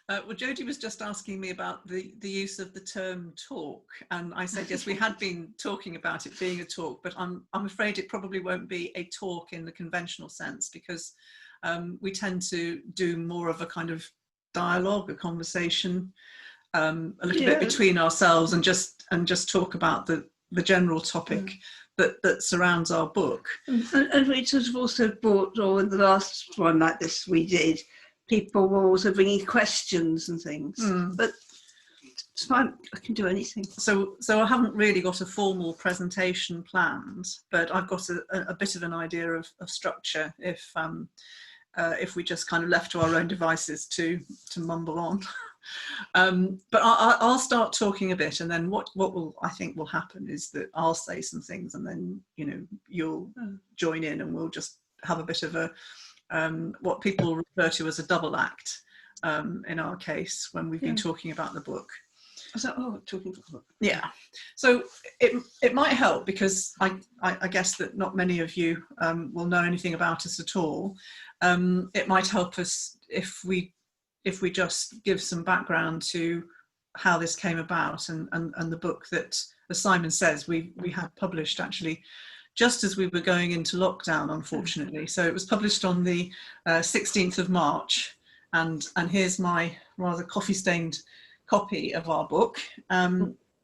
Well, Jodie was just asking me about the use of the term talk, and I said yes, we had been talking about it being a talk, but I'm afraid it probably won't be a talk in the conventional sense, because we tend to do more of a kind of dialogue, a conversation, a little bit between ourselves, and just talk about the general topic that surrounds our book. And we sort of also brought, or in the last one like this we did, people were also bringing questions and things, but it's fine, I can do anything. So I haven't really got a formal presentation planned, but I've got a bit of an idea of structure if we just kind of left to our own devices to mumble on. But I'll start talking a bit, and then what I think will happen is that I'll say some things, and then you'll join in, and we'll just have a bit of a what people refer to as a double act in our case when we've been talking about the book. Talking about the book. Yeah. So it might help, because I guess that not many of you will know anything about us at all. It might help us if we just give some background to how this came about, and the book that, as Simon says, we had published actually just as we were going into lockdown, unfortunately. So it was published on the 16th of March, and here's my rather coffee-stained copy of our book.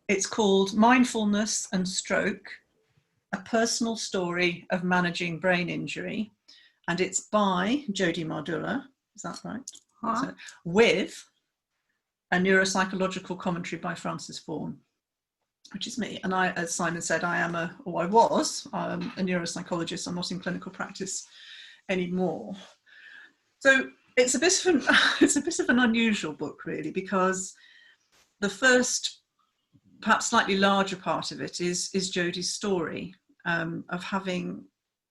It's called Mindfulness and Stroke, A Personal Story of Managing Brain Injury, and it's by Jodie Mardula, is that right? So, with a neuropsychological commentary by Frances Vaughan, which is me. And I, as Simon said, I was a neuropsychologist. I'm not in clinical practice anymore. So it's a bit of an unusual book, really, because the first, perhaps slightly larger part of it is Jodie's story of having,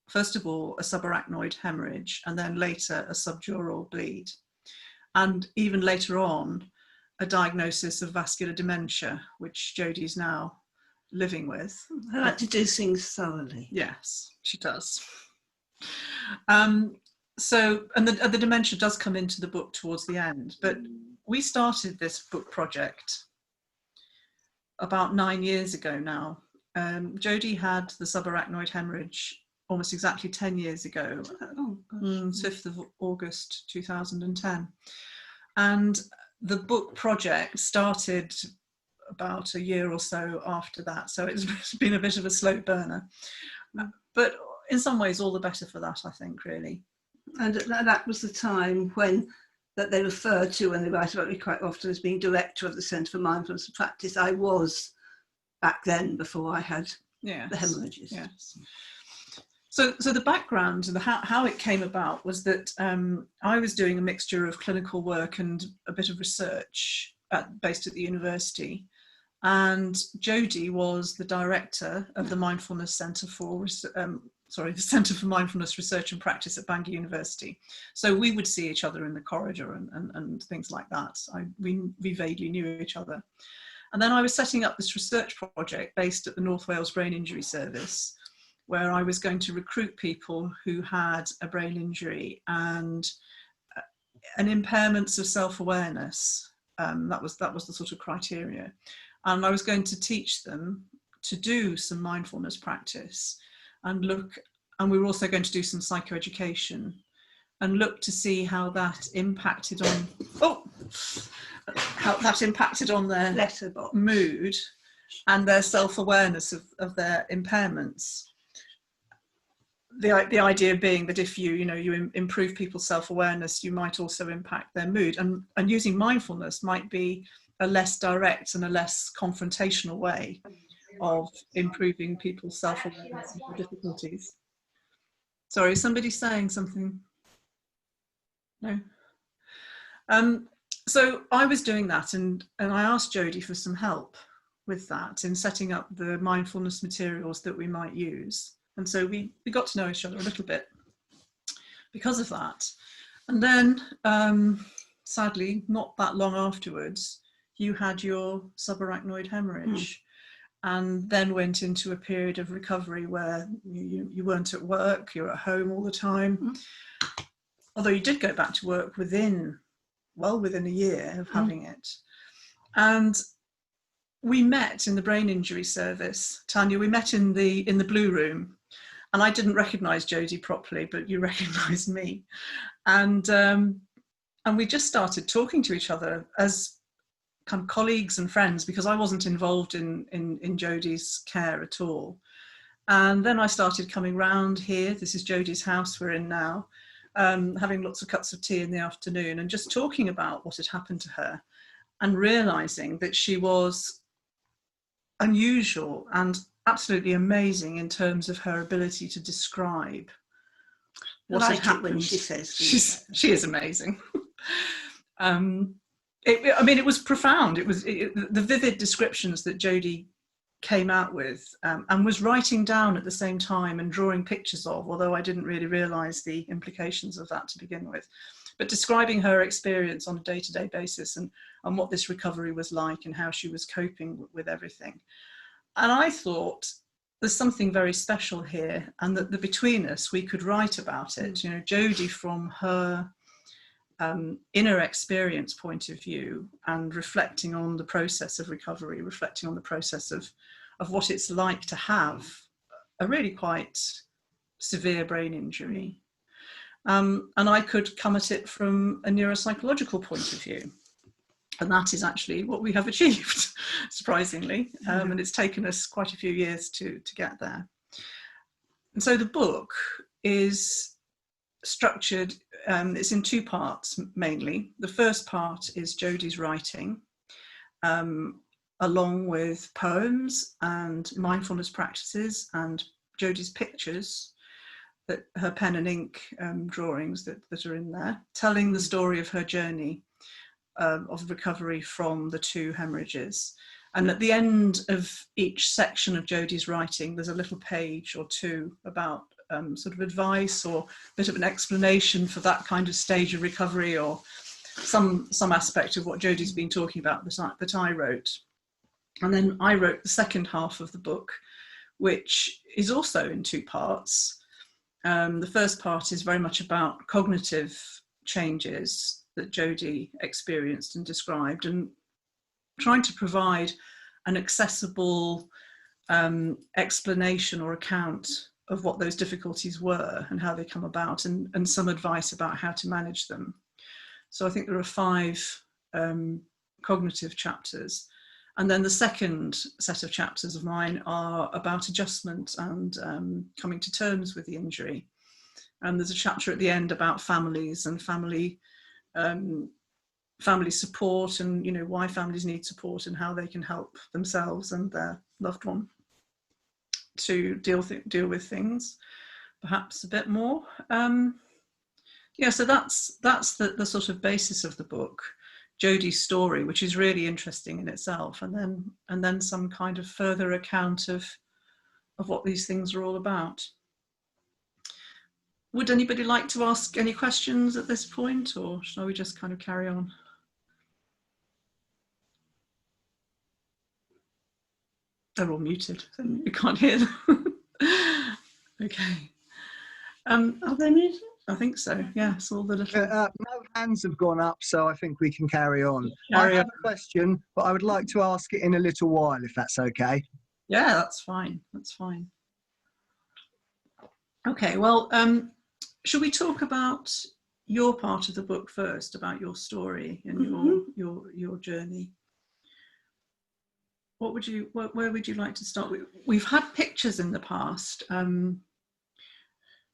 first of all, a subarachnoid hemorrhage, and then later a subdural bleed, and even later on a diagnosis of vascular dementia, which Jodie's now living with. I like to do things thoroughly. Yes, she does. So, and the dementia does come into the book towards the end, but we started this book project about 9 years ago now. Jodie had the subarachnoid hemorrhage almost exactly 10 years ago, 5th of August 2010. And the book project started about a year or so after that. So it's been a bit of a slow burner. But in some ways, all the better for that, I think, really. And that was the time when that they refer to when they write about me quite often as being director of the Centre for Mindfulness and Practice. I was back then, before I had the hemorrhages. Yes. So the background and how it came about was that I was doing a mixture of clinical work and a bit of research based at the university. And Jodie was the director of the Mindfulness Centre for the Centre for Mindfulness Research and Practice at Bangor University. So we would see each other in the corridor and things like that. We vaguely knew each other. And then I was setting up this research project based at the North Wales Brain Injury Service, where I was going to recruit people who had a brain injury and an impairments of self-awareness. That was the sort of criteria. And I was going to teach them to do some mindfulness practice and we were also going to do some psychoeducation and look to see how that impacted on their letterbox mood and their self-awareness of their impairments. The idea being that if you improve people's self-awareness, you might also impact their mood, and using mindfulness might be a less direct and a less confrontational way of improving people's self-awareness and difficulties. Sorry, somebody's saying something? No? So I was doing that, and I asked Jodie for some help with that in setting up the mindfulness materials that we might use. And so we got to know each other a little bit because of that. And then, sadly, not that long afterwards, you had your subarachnoid hemorrhage and then went into a period of recovery where you weren't at work, you were at home all the time. Although you did go back to work within well within a year of having it. And we met in the brain injury service. Tanya, we met in the Blue Room, and I didn't recognise Jodie properly, but you recognised me. And we just started talking to each other as kind of colleagues and friends, because I wasn't involved in Jodie's care at all. And then I started coming round here. This is Jodie's house we're in now, having lots of cups of tea in the afternoon and just talking about what had happened to her, and realising that she was unusual and absolutely amazing in terms of her ability to describe what had happened. When she says she is amazing. It was profound. It was the vivid descriptions that Jodie came out with, and was writing down at the same time and drawing pictures of, although I didn't really realise the implications of that to begin with. But describing her experience on a day-to-day basis and what this recovery was like and how she was coping with everything. And I thought, there's something very special here, and that between us we could write about it. You know, Jodie from her inner experience point of view, and reflecting on the process of recovery, reflecting on the process of what it's like to have a really quite severe brain injury. And I could come at it from a neuropsychological point of view. And that is actually what we have achieved, surprisingly. And it's taken us quite a few years to get there. And so the book is structured, it's in two parts mainly. The first part is Jodie's writing, along with poems and mindfulness practices and Jodie's pictures, that her pen and ink drawings that are in there, telling the story of her journey of recovery from the 2 hemorrhages. And at the end of each section of Jodie's writing, there's a little page or 2 about sort of advice or a bit of an explanation for that kind of stage of recovery, or some aspect of what Jodie's been talking about that I wrote. And then I wrote the second half of the book, which is also in 2 parts. The first part is very much about cognitive changes that Jodie experienced and described, and trying to provide an accessible explanation or account of what those difficulties were and how they come about, and some advice about how to manage them. So I think there are 5 cognitive chapters. And then the second set of chapters of mine are about adjustment and coming to terms with the injury. And there's a chapter at the end about families and family support, and, you know, why families need support and how they can help themselves and their loved one to deal with things perhaps a bit more. So that's the sort of basis of the book, Jodie's story, which is really interesting in itself, and then some kind of further account of what these things are all about. Would anybody like to ask any questions at this point, or shall we just kind of carry on? They're all muted, so you can't hear them. Okay. Are they muted? I think so, yes. All the little... no hands have gone up, so I think we can carry on. I have a question, but I would like to ask it in a little while, if that's okay. Yeah, that's fine. That's fine. Okay, well, should we talk about your part of the book first, about your story and your journey? Where would you like to start with? We've had pictures in the past, and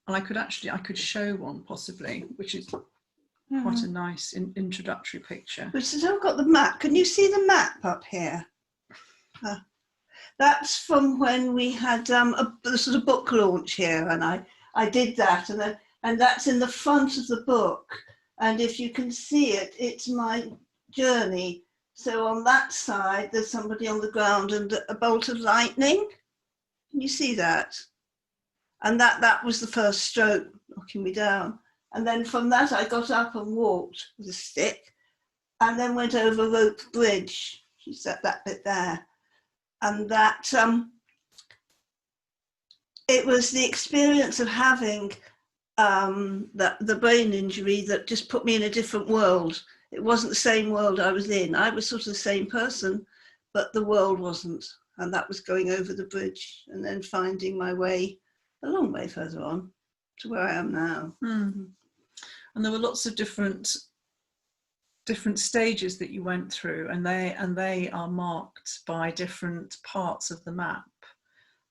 I could show one possibly, which is quite a nice introductory picture. Which has all got the map. Can you see the map up here? That's from when we had a sort of book launch here, and I did that, and that's in the front of the book. And if you can see it, it's my journey. So on that side, there's somebody on the ground and a bolt of lightning. Can you see that? And that was the first stroke, knocking me down. And then from that, I got up and walked with a stick, and then went over a rope bridge. She said that bit there. And that, it was the experience of having the brain injury that just put me in a different world. it wasn't the same world I was in. I was sort of the same person, but the world wasn't. And that was going over the bridge and then finding my way a long way further on to where I am now. And there were lots of different stages that you went through, and they are marked by different parts of the map.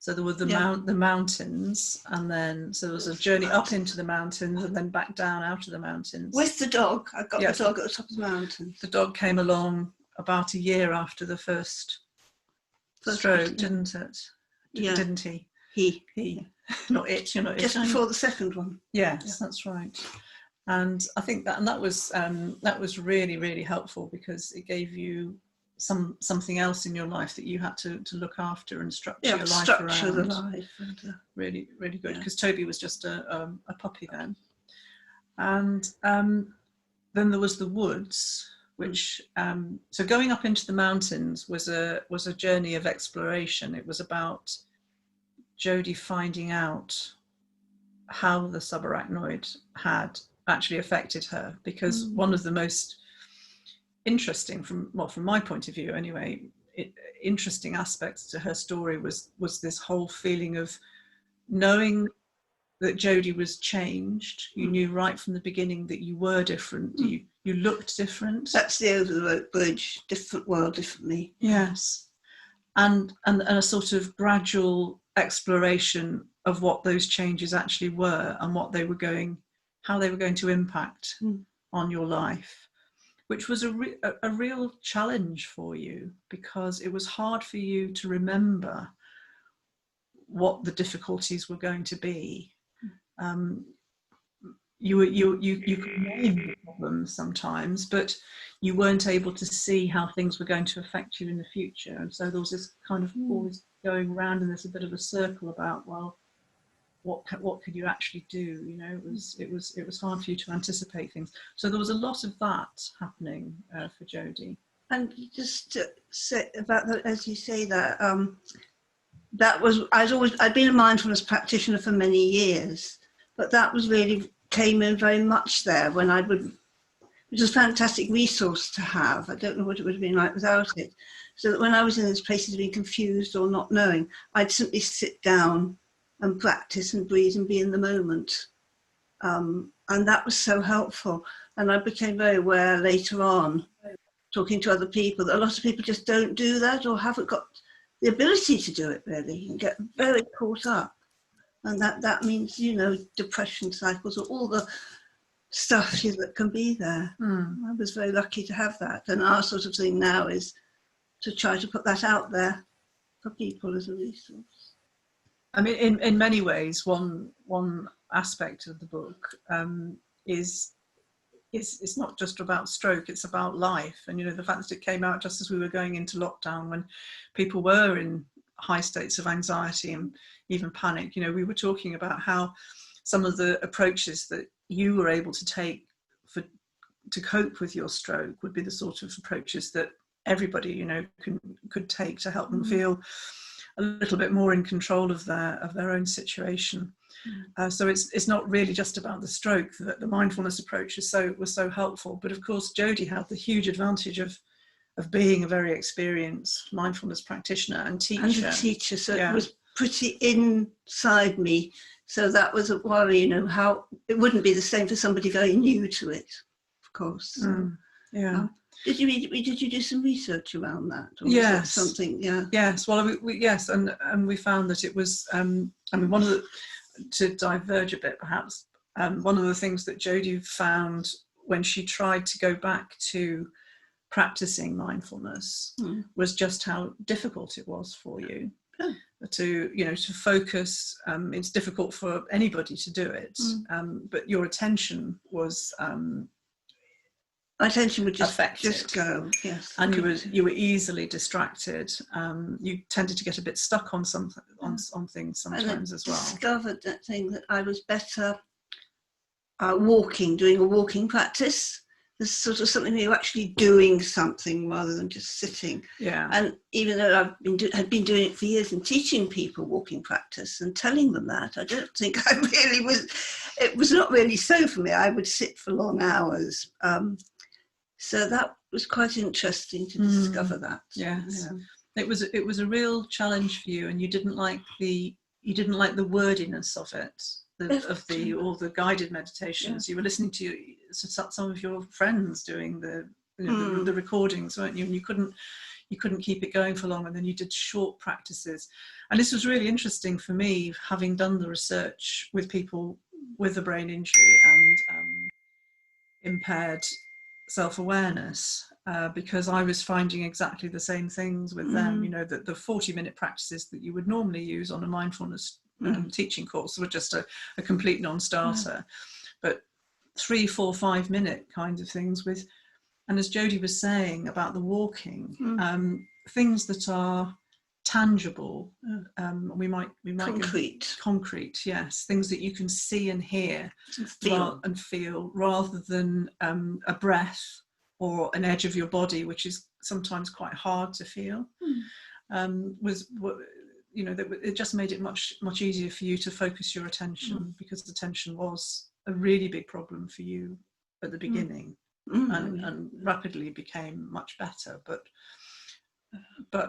So there were the mountains, and then so there was a journey up into the mountains and then back down out of the mountains. Where's the dog? I got the dog at the top of the mountain. The dog came along about a year after the first stroke, didn't it? Yeah. Didn't he? He. Not it. You're not just it. Before the second one. Yes, that's right. And I think that was really, really helpful, because it gave you something else in your life that you had to look after and structure your life around. The life. And, really, really good, because Toby was just a puppy then. And then there was the woods, which so going up into the mountains was a journey of exploration. It was about Jodie finding out how the subarachnoid had actually affected her, because one of the most interesting, from my point of view anyway, interesting aspects to her story was this whole feeling of knowing that Jodie was changed. You knew right from the beginning that you were different. You looked different. That's the over the road bridge. Different world, different me. Yes, and a sort of gradual exploration of what those changes actually were and how they were going to impact on your life, which was a real challenge for you, because it was hard for you to remember what the difficulties were going to be. You could name the problems sometimes, but you weren't able to see how things were going to affect you in the future. And so there was this kind of always going around in this a bit of a circle about, well, what could you actually do? You know, it was hard for you to anticipate things. So there was a lot of that happening for Jodie. And just to say about that, as you say that, that was, I'd been a mindfulness practitioner for many years, but that was really came in very much there when which was a fantastic resource to have. I don't know what it would have been like without it. So that when I was in those places being confused or not knowing, I'd simply sit down and practice and breathe and be in the moment. And that was so helpful. And I became very aware later on, talking to other people, that a lot of people just don't do that or haven't got the ability to do it really, and get very caught up. And that means, you know, depression cycles or all the stuff that can be there. I was very lucky to have that. And our sort of thing now is to try to put that out there for people as a resource. I mean, in many ways, one aspect of the book is it's not just about stroke, it's about life. And, you know, the fact that it came out just as we were going into lockdown, when people were in high states of anxiety and even panic. You know, we were talking about how some of the approaches that you were able to take to cope with your stroke would be the sort of approaches that everybody, you know, could take to help them feel a little bit more in control of their own situation. So it's not really just about the stroke that the mindfulness approach was so helpful. But of course, Jodie had the huge advantage of being a very experienced mindfulness practitioner and teacher. And a teacher, so it was pretty inside me. So that was a worry, you know, how it wouldn't be the same for somebody very new to it, of course. So, did you do some research around that? Or yes. Was that something, Yes. Well, yes, and we found that it was. I mean, to diverge a bit, perhaps. One of the things that Jodie found when she tried to go back to practicing mindfulness was just how difficult it was for you to focus. It's difficult for anybody to do it, but your attention was. My attention would just affected. Go, yes. And you were easily distracted. You tended to get a bit stuck on things sometimes as well. I discovered that thing that I was better doing a walking practice. There's sort of something where you're actually doing something rather than just sitting. Yeah. And even though had been doing it for years and teaching people walking practice and telling them that, I don't think I really was. It was not really so for me. I would sit for long hours. So that was quite interesting to discover that. Yes, yeah. It was a real challenge for you, and you didn't like the wordiness of it, all the guided meditations. You were listening to some of your friends doing the recordings, weren't you? And you couldn't keep it going for long, and then you did short practices. And this was really interesting for me, having done the research with people with a brain injury and impaired self-awareness, because I was finding exactly the same things with them. You know, that the 40-minute practices that you would normally use on a mindfulness teaching course were just a complete non-starter. But 3, 4, 5-minute kind of things with, and as Jodie was saying about the walking, things that are tangible, we might concrete, yes, things that you can see and hear and feel, rather than a breath or an edge of your body, which is sometimes quite hard to feel. It just made it much easier for you to focus your attention, because attention was a really big problem for you at the beginning, and rapidly became much better, but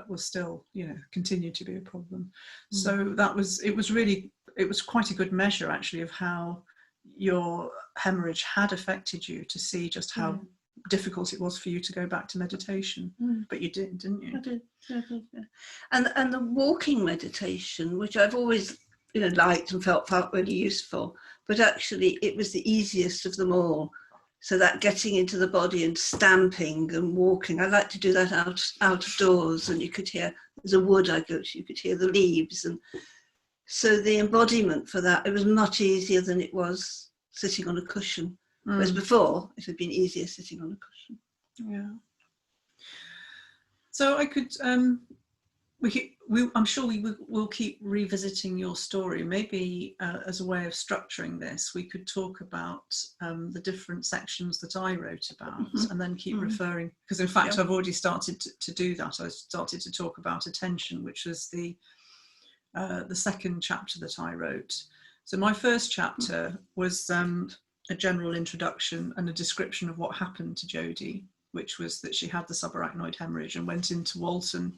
was still, continued to be a problem. So it was quite a good measure actually of how your hemorrhage had affected you, to see just how difficult it was for you to go back to meditation. But you did, didn't you? I did. And the walking meditation, which I've always liked and felt really useful, but actually it was the easiest of them all. So that getting into the body and stamping and walking, I like to do that out of doors, and you could hear, there's a wood I go to, you could hear the leaves. And so the embodiment for that, it was much easier than it was sitting on a cushion. Whereas before, it had been easier sitting on a cushion. Yeah. So I could, I'm sure we will keep revisiting your story. Maybe as a way of structuring this, we could talk about the different sections that I wrote about, and then keep referring, because in fact I've already started to do that. I started to talk about attention, which was the second chapter that I wrote. So my first chapter was a general introduction and a description of what happened to Jodie, which was that she had the subarachnoid hemorrhage and went into Walton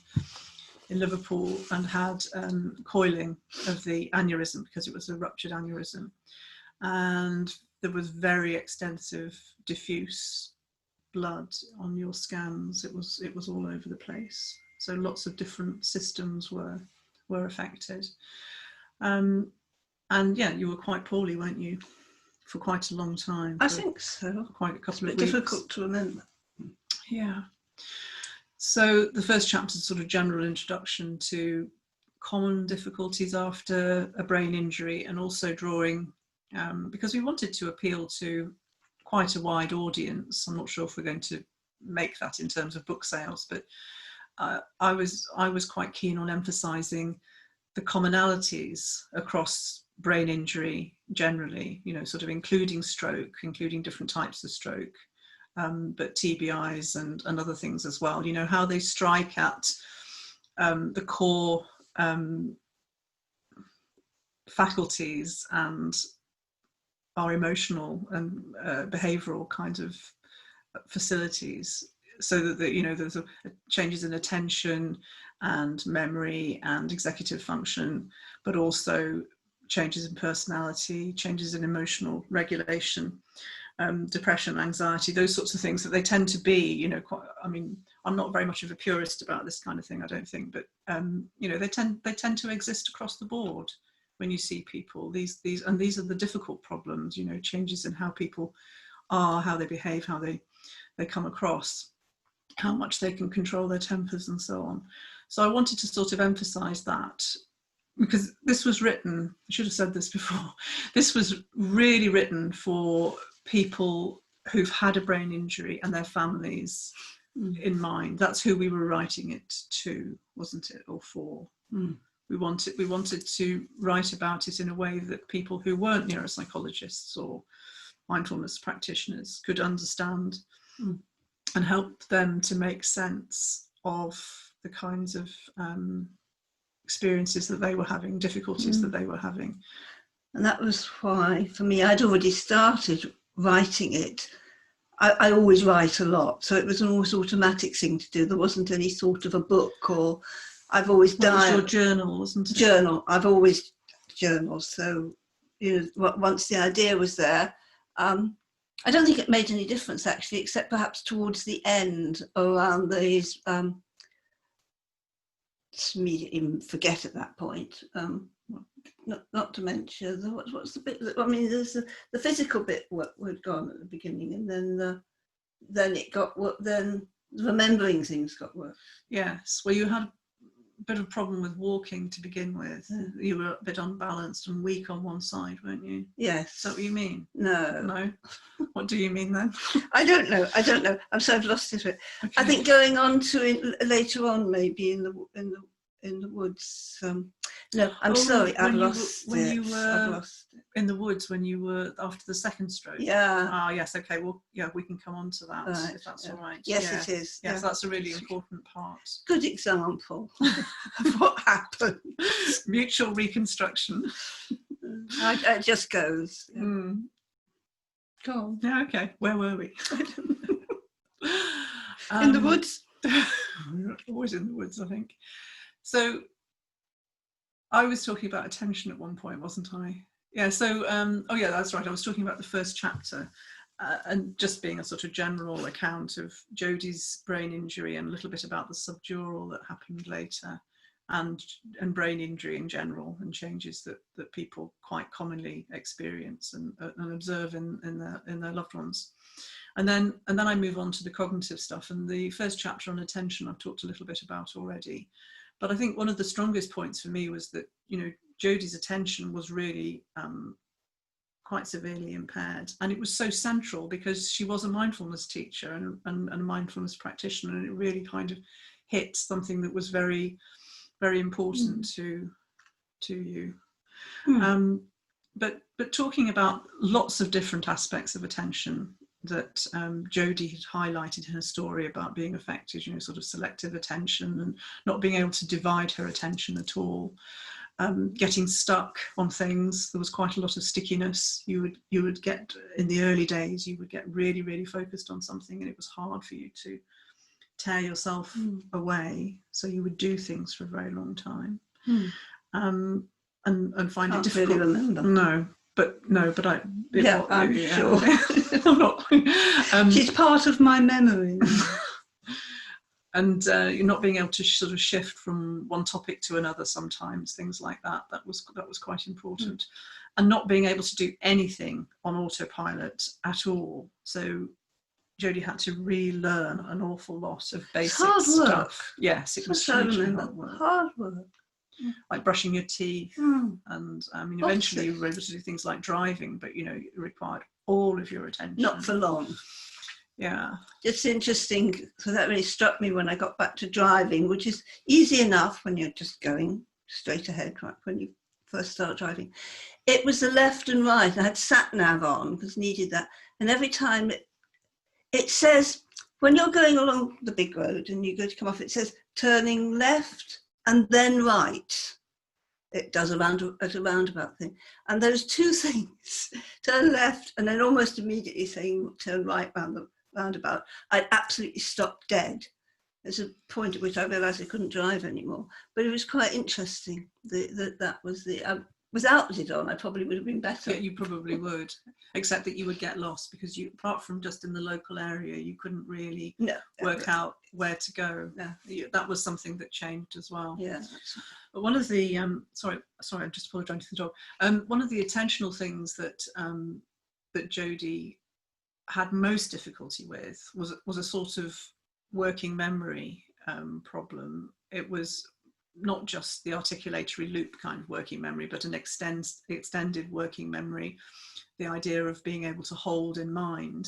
in Liverpool and had coiling of the aneurysm, because it was a ruptured aneurysm, and there was very extensive diffuse blood on your scans. It was all over the place, so lots of different systems were affected, and yeah, you were quite poorly, weren't you, for quite a long time? I think so. Quite a couple of weeks. Difficult to remember. Yeah. So the first chapter is sort of general introduction to common difficulties after a brain injury, and also drawing, because we wanted to appeal to quite a wide audience. I'm not sure if we're going to make that in terms of book sales, but I was quite keen on emphasising the commonalities across brain injury generally, sort of including stroke, including different types of stroke, but TBIs and other things as well, how they strike at the core faculties and our emotional and behavioural kind of facilities, so that there's changes in attention and memory and executive function, but also changes in personality, changes in emotional regulation, depression, anxiety, those sorts of things, that they tend to be, I'm not very much of a purist about this kind of thing, I don't think, but they tend to exist across the board when you see people. These are the difficult problems, changes in how people are, how they behave, how they come across, how much they can control their tempers and so on. So I wanted to sort of emphasize that, because this was written, I should have said this before, this was really written for people who've had a brain injury and their families in mind. That's who we were writing it to, wasn't it, or for? We wanted to write about it in a way that people who weren't neuropsychologists or mindfulness practitioners could understand, and help them to make sense of the kinds of experiences that they were having, difficulties that they were having. And that was why, for me, I'd already started writing it. I always write a lot, so it was an almost automatic thing to do. There wasn't any sort of a book, or I've always done. It was your journal, wasn't it? Journal. I've always journaled. So, once the idea was there, I don't think it made any difference actually, except perhaps towards the end, around these. Immediately forget at that point. Not dementia. What's the bit? I mean, there's the physical bit had gone at the beginning, and then it got then remembering things got worse. Yes. Well, you had a bit of a problem with walking to begin with. Yeah. You were a bit unbalanced and weak on one side, weren't you? Yes. Is that what you mean? No. What do you mean then? I don't know. I'm so I've lost it. Okay. I think going on to later on, maybe in the woods. No, I'm sorry, I've lost it. When you were in the woods, when you were after the second stroke. Yeah. Ah, yes. Okay. Well, yeah, we can come on to that if that's all right. Yes, it is. Yes, yeah. That's a really important part. Good example of what happened. Mutual reconstruction. It just goes. Yeah. Mm. Go on. Yeah. Okay. Where were we? In the woods. Always in the woods, I think. So I was talking about attention at one point, wasn't I? Yeah, so, oh yeah, that's right. I was talking about the first chapter and just being a sort of general account of Jodie's brain injury and a little bit about the subdural that happened later and brain injury in general and changes that people quite commonly experience and observe in their loved ones. And then I move on to the cognitive stuff, and the first chapter on attention I've talked a little bit about already. But I think one of the strongest points for me was that, Jodie's attention was really quite severely impaired. And it was so central because she was a mindfulness teacher and a mindfulness practitioner. And it really kind of hit something that was very, very important to you. But talking about lots of different aspects of attention that Jodie had highlighted in her story about being affected, sort of selective attention and not being able to divide her attention at all, getting stuck on things. There was quite a lot of stickiness. You would get, in the early days, you would get really, really focused on something and it was hard for you to tear yourself away. So you would do things for a very long time and find it difficult. Really remember. But I'm sure. I'm not. She's part of my memory. And you're not being able to sort of shift from one topic to another sometimes, things like that. That was quite important. And not being able to do anything on autopilot at all. So Jodie had to relearn an awful lot of basic stuff. Yes, it was hugely hard work. Hard work. Like brushing your teeth, and eventually you were able to do things like driving, but it required all of your attention. Not for long. Yeah. It's interesting. So that really struck me when I got back to driving, which is easy enough when you're just going straight ahead, right, when you first start driving. It was the left and right. I had sat nav on because needed that, and every time it says when you're going along the big road and you go to come off, it says turning left and then right. It does a roundabout thing. And those two things, turn left and then almost immediately saying turn right round the roundabout, I'd absolutely stopped dead. There's a point at which I realised I couldn't drive anymore. But it was quite interesting that was the... without it on, I probably would have been better. Yeah, you probably would, except that you would get lost because you, apart from just in the local area, you couldn't really work out where to go. No. That was something that changed as well. Yeah. But one of the sorry, I'm just apologizing to the dog. One of the attentional things that that Jodie had most difficulty with was a sort of working memory problem. It was not just the articulatory loop kind of working memory, but an extended working memory, the idea of being able to hold in mind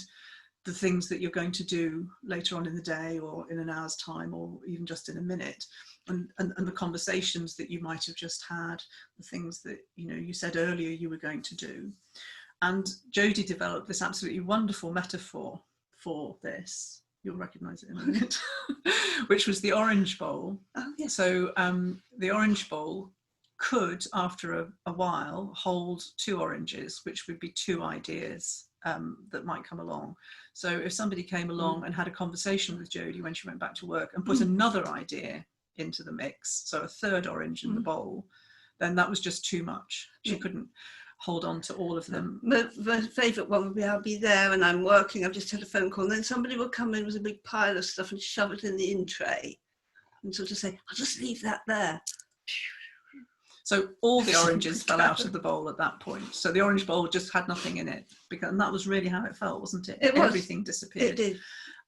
the things that you're going to do later on in the day or in an hour's time or even just in a minute, and the conversations that you might have just had, the things that you said earlier you were going to do. And Jodie developed this absolutely wonderful metaphor for this. You'll recognise it in a minute, which was the orange bowl. Oh, yeah. So the orange bowl could, after a while, hold two oranges, which would be two ideas that might come along. So if somebody came along and had a conversation with Jodie when she went back to work and put another idea into the mix, so a third orange in the bowl, then that was just too much. She couldn't hold on to all of them. My favourite one would be, I'll be there and I'm working, I've just had a phone call, and then somebody will come in with a big pile of stuff and shove it in the in tray and sort of say, I'll just leave that there. So all the oranges fell out of the bowl at that point. So the orange bowl just had nothing in it, and that was really how it felt, wasn't it? It was. Everything disappeared. It did.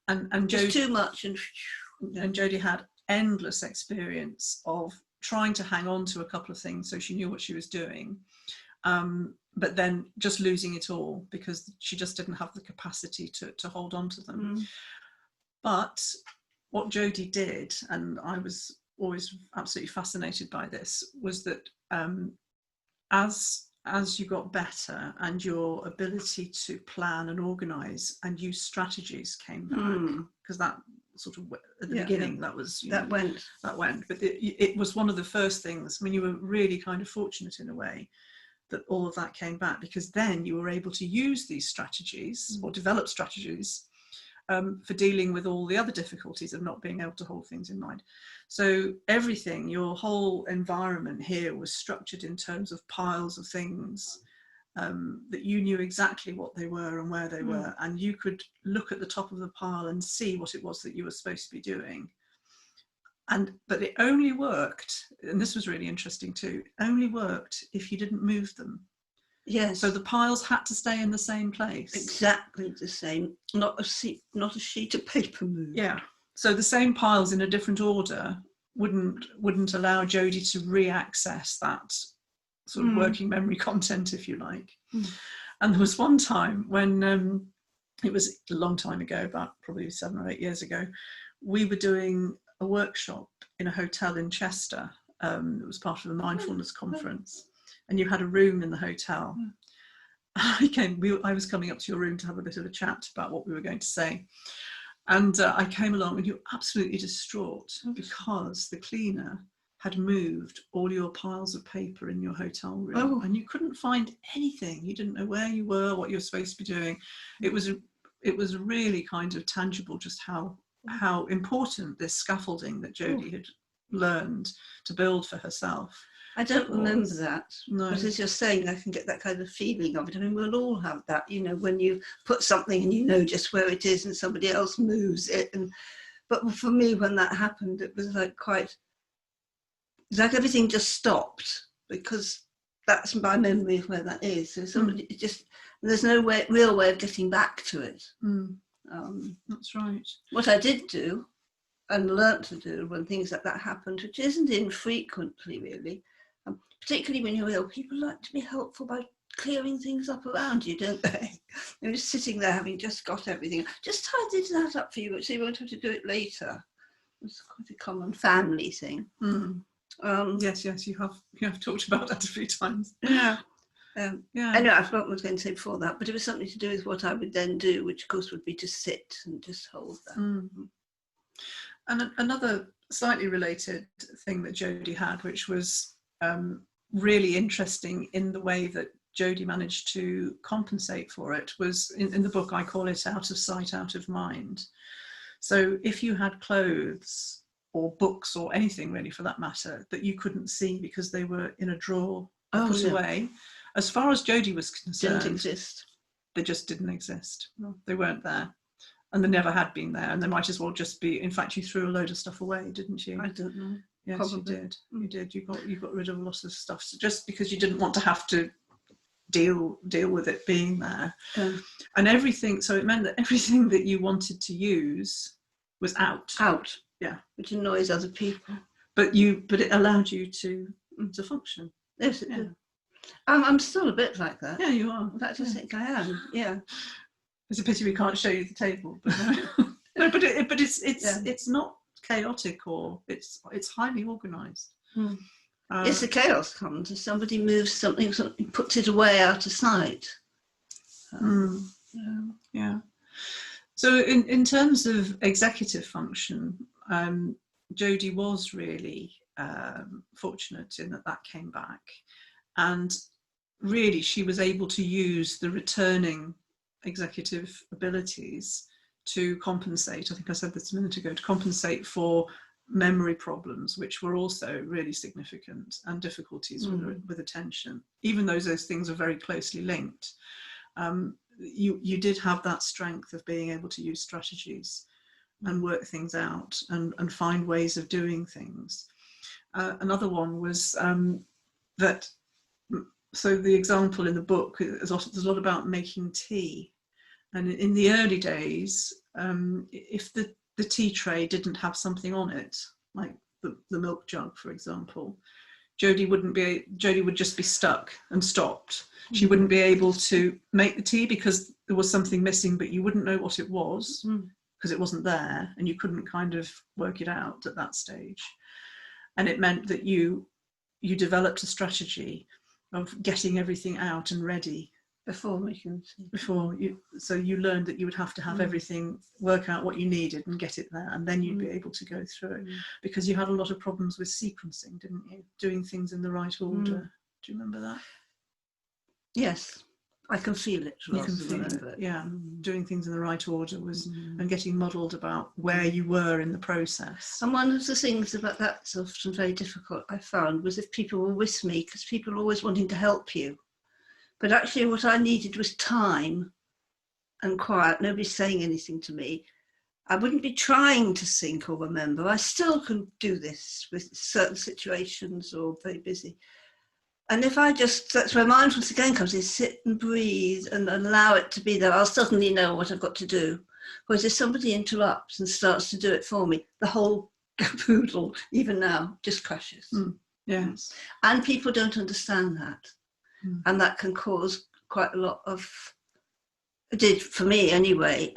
And Jodie, too much. And Jodie had endless experience of trying to hang on to a couple of things so she knew what she was doing, but then just losing it all because she just didn't have the capacity to hold on to them. But what Jodie did, and I was always absolutely fascinated by this, was that as you got better and your ability to plan and organise and use strategies came back, because that sort of at the beginning that was that went, but it was one of the first things. I mean, you were really kind of fortunate in a way that all of that came back, because then you were able to use these strategies or develop strategies for dealing with all the other difficulties of not being able to hold things in mind. So everything, your whole environment here was structured in terms of piles of things that you knew exactly what they were and where they were, and you could look at the top of the pile and see what it was that you were supposed to be doing. But it only worked, and this was really interesting too, only worked if you didn't move them. Yes. So the piles had to stay in the same place. Exactly the same. Not a sheet of paper moved. Yeah. So the same piles in a different order wouldn't allow Jodie to re-access that sort of working memory content, if you like. And there was one time when it was a long time ago, about probably 7 or 8 years ago, we were doing a workshop in a hotel in Chester. It was part of the Mindfulness conference. And you had a room in the hotel. I was coming up to your room to have a bit of a chat about what we were going to say. And I came along and you were absolutely distraught because the cleaner had moved all your piles of paper in your hotel room and you couldn't find anything. You didn't know where you were, what you were supposed to be doing. It was really kind of tangible just how important this scaffolding that Jodie had learned to build for herself. I don't remember that, no. But as you're saying, I can get that kind of feeling of it. I mean, we'll all have that, you know, when you put something and you know just where it is and somebody else moves it. But for me, when that happened, it was like everything just stopped, because that's my memory of where that is. So somebody there's no real way of getting back to it. That's right. What I did do and learnt to do when things like that happened, which isn't infrequently really, particularly when you're ill, people like to be helpful by clearing things up around you, don't they? You're just sitting there having just got everything. Just tidy that up for you, so you won't have to do it later. It's quite a common family thing. Yes, you have talked about that a few times. Yeah. Anyway, I forgot what I was going to say before that, but it was something to do with what I would then do, which of course would be to sit and just hold that. And another slightly related thing that Jodie had, which was really interesting in the way that Jodie managed to compensate for it, was in the book I call it out of sight, out of mind. So if you had clothes or books or anything really for that matter that you couldn't see because they were in a drawer put away, as far as Jodie was concerned, didn't exist. They just didn't exist. They weren't there. And they never had been there, and they might as well just be. In fact, you threw a load of stuff away, didn't you? I don't know. Yes, Probably. You did. You got rid of a lot of stuff just because you didn't want to have to deal with it being there. And everything. So it meant that everything that you wanted to use was out. Yeah, which annoys other people. But it allowed you to function. Yes, it did. I'm still a bit like that. Yeah, you are. In fact, I think I am. Yeah. It's a pity we can't show you the table, but no, but it's not chaotic, or it's highly organised. Yes, the chaos comes if somebody moves something, puts it away out of sight. Yeah. So in terms of executive function, Jodie was really fortunate in that came back, and really she was able to use the returning executive abilities to compensate. I think I said this a minute ago, to compensate for memory problems, which were also really significant, and difficulties with attention. Even though those things are very closely linked, you did have that strength of being able to use strategies and work things out and find ways of doing things. Another one was that, so the example in the book, there's a lot about making tea. And in the early days, if the tea tray didn't have something on it, like the milk jug, for example, Jodie would just be stuck and stopped. She wouldn't be able to make the tea because there was something missing, but you wouldn't know what it was because it wasn't there, and you couldn't kind of work it out at that stage. And it meant that you developed a strategy of getting everything out and ready so you learned that you would have to have everything, work out what you needed and get it there, and then you'd be able to go through it, because you had a lot of problems with sequencing, didn't you? Doing things in the right order. Do you remember that? Yes, I can feel it. You can feel it. Yeah, doing things in the right order was, and getting muddled about where you were in the process. And one of the things about that's often very difficult, I found, was if people were with me, because people are always wanting to help you. But actually what I needed was time and quiet. Nobody's saying anything to me. I wouldn't be trying to think or remember. I still can do this with certain situations or very busy. And if I just, that's where mindfulness again comes in, sit and breathe and allow it to be there, I'll suddenly know what I've got to do. Whereas if somebody interrupts and starts to do it for me, the whole caboodle, even now, just crashes. Yes. And people don't understand that. And that can cause quite a lot of, it did for me anyway,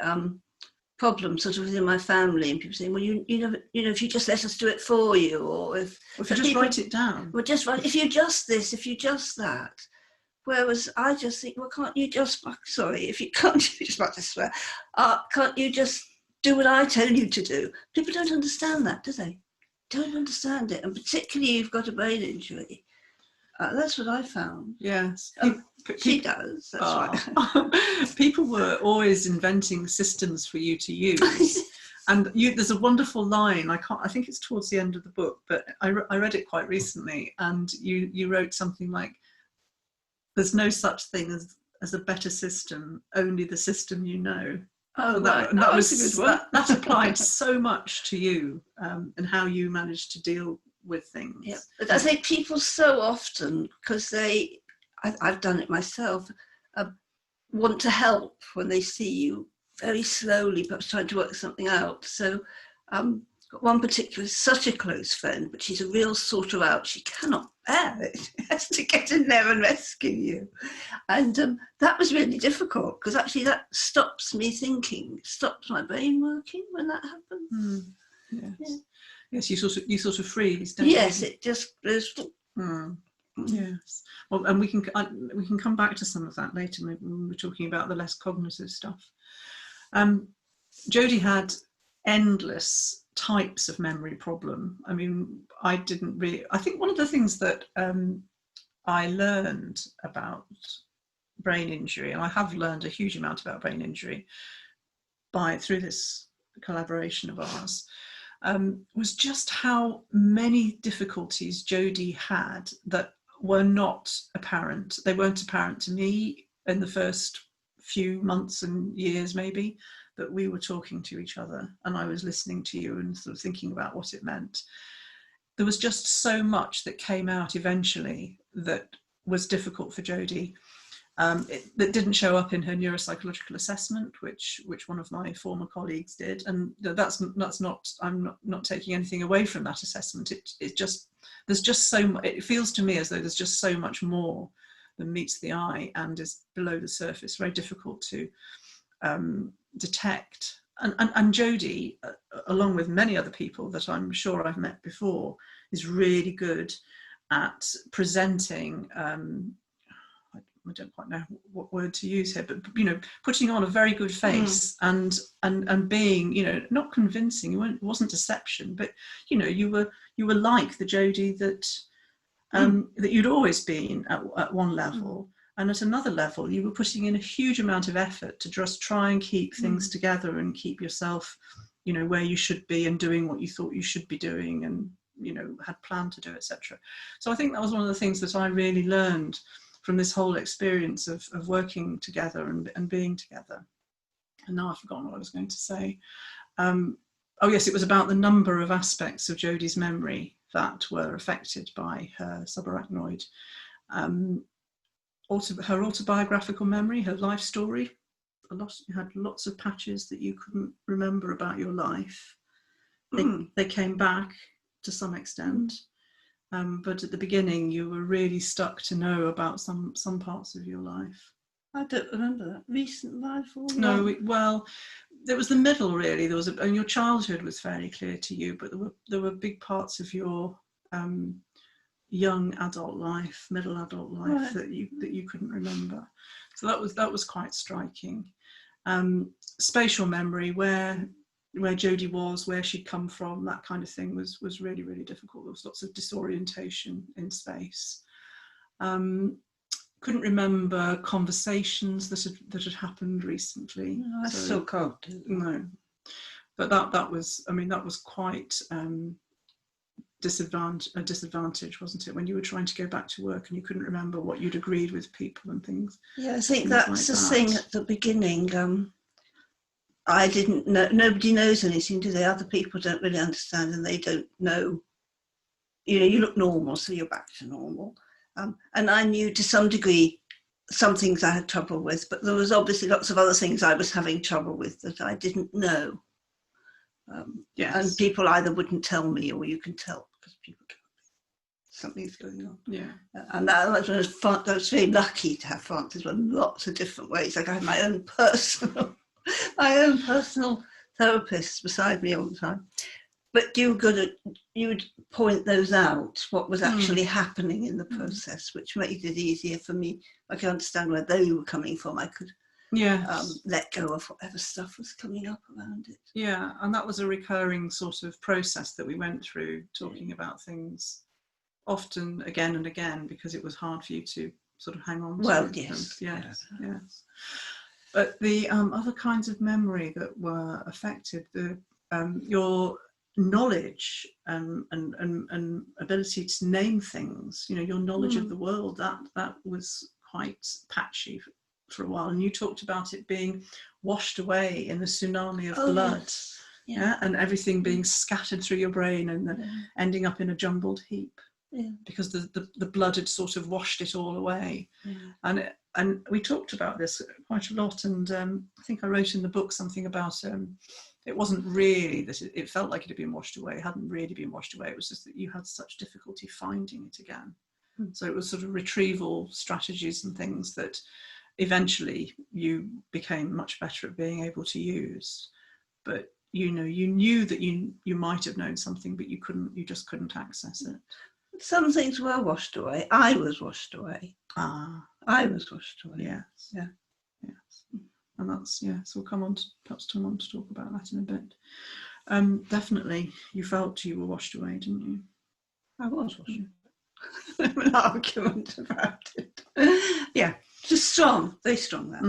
problems sort of within my family, and people saying, well, you know, if you just let us do it for you, or if you just write it down. Well, just write, if you just this, if you just that. Whereas I just think, well, can't you just, if you can't, you just like to swear, can't you just do what I tell you to do? People don't understand that, do they? Don't understand it. And particularly if you've got a brain injury. That's what I found. Yes. She does, that's right. People were always inventing systems for you to use. And there's a wonderful line, I think it's towards the end of the book, but I read it quite recently, and you wrote something like, there's no such thing as a better system, only the system you know. Oh, that was a good one. That applied so much to you, and how you managed to deal with things. Yeah, but I think people so often, because I've done it myself, want to help when they see you very slowly, perhaps trying to work something out. So got one particular, such a close friend, but she's a real sorter out. She cannot bear it. She has to get in there and rescue you. And that was really difficult, because actually that stops me thinking, stops my brain working when that happens. Yes. Yeah. Yes, you sort of freeze, don't you? Yes, it just goes. Yes. Well, and we can come back to some of that later when we're talking about the less cognitive stuff. Jodie had endless types of memory problem. I mean, I think one of the things that I learned about brain injury, and I have learned a huge amount about brain injury through this collaboration of ours, was just how many difficulties Jodie had that were not apparent. They weren't apparent to me in the first few months and years, maybe, that we were talking to each other and I was listening to you and sort of thinking about what it meant. There was just so much that came out eventually that was difficult for Jodie. That didn't show up in her neuropsychological assessment, which one of my former colleagues did, and that's not. I'm not taking anything away from that assessment. There's just so much. It feels to me as though there's just so much more than meets the eye and is below the surface. Very difficult to detect. And Jodie, along with many other people that I'm sure I've met before, is really good at presenting. I don't quite know what word to use here, but putting on a very good face and being, not convincing. It wasn't deception, but you were like the Jodie that that you'd always been at one level, And at another level, you were putting in a huge amount of effort to just try and keep things together and keep yourself, you know, where you should be and doing what you thought you should be doing and, you know, had planned to do, etc. So I think that was one of the things that I really learned from this whole experience of working together and being together. And now I've forgotten what I was going to say. Oh yes, it was about the number of aspects of Jodie's memory that were affected by her subarachnoid. Her autobiographical memory, her life story. You had lots of patches that you couldn't remember about your life. They came back to some extent, but at the beginning you were really stuck to know about some parts of your life. I don't remember that. Recent life or no? Well, there was the middle really. There was and your childhood was fairly clear to you, but there were big parts of your young adult life, middle adult life, right, that you couldn't remember. So that was quite striking. Spatial memory, where Jodie was, where she'd come from, that kind of thing was really, really difficult. There was lots of disorientation in space. Couldn't remember conversations that had happened recently. No, I still can't do that. No, but that was quite a disadvantage, wasn't it, when you were trying to go back to work and you couldn't remember what you'd agreed with people and things. Yeah, I think that's the thing at the beginning. I didn't know, nobody knows anything, do they? Other people don't really understand and they don't know. You know, you look normal, so you're back to normal. And I knew to some degree some things I had trouble with, but there was obviously lots of other things I was having trouble with that I didn't know. Yes. And people either wouldn't tell me, or you can tell because people tell me something's going on. Yeah. And I was very lucky to have Frances in lots of different ways. Like I had my own personal therapist beside me all the time. But you would point those out, what was actually happening in the process, which made it easier for me. I could understand where they were coming from. I could let go of whatever stuff was coming up around it. Yeah, and that was a recurring sort of process that we went through, talking about things often again and again, because it was hard for you to sort of hang on to. Well, yes. But the other kinds of memory that were affected, your knowledge and ability to name things, you know, your knowledge of the world, that was quite patchy for a while. And you talked about it being washed away in the tsunami of blood. Yes. Yeah, and everything being scattered through your brain and ending up in a jumbled heap. Yeah. Because the blood had sort of washed it all away. Yeah. And we talked about this quite a lot, and I think I wrote in the book something about it wasn't really that it felt like it had been washed away. It hadn't really been washed away. It was just that you had such difficulty finding it again. So it was sort of retrieval strategies and things that eventually you became much better at being able to use. But you knew that you might have known something, but you just couldn't access it. Some things were washed away. I was washed away. I was washed away. Yes. Yeah. Yes. And that's, so we'll come on to talk about that in a bit. Definitely, you felt you were washed away, didn't you? I was washed away. An argument about it. Yeah, just strong, very strong. That.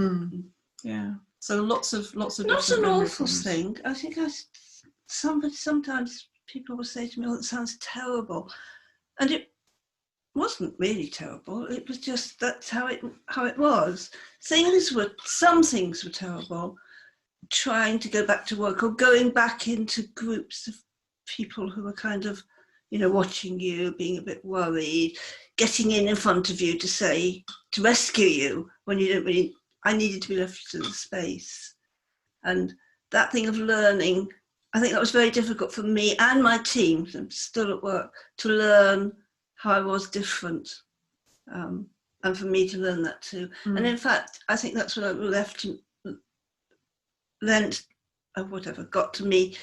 Yeah. So lots of. Not an awful thing. I think sometimes people will say to me, "Oh, it sounds terrible," and it wasn't really terrible. It was just that's how it was. Some things were terrible. Trying to go back to work or going back into groups of people who were kind of, watching you, being a bit worried, getting in front of you to rescue you when you don't really. I needed to be left to the space, and that thing of learning. I think that was very difficult for me and my team. I'm still at work to learn how I was different, and for me to learn that too. And in fact, I think that's what I got to me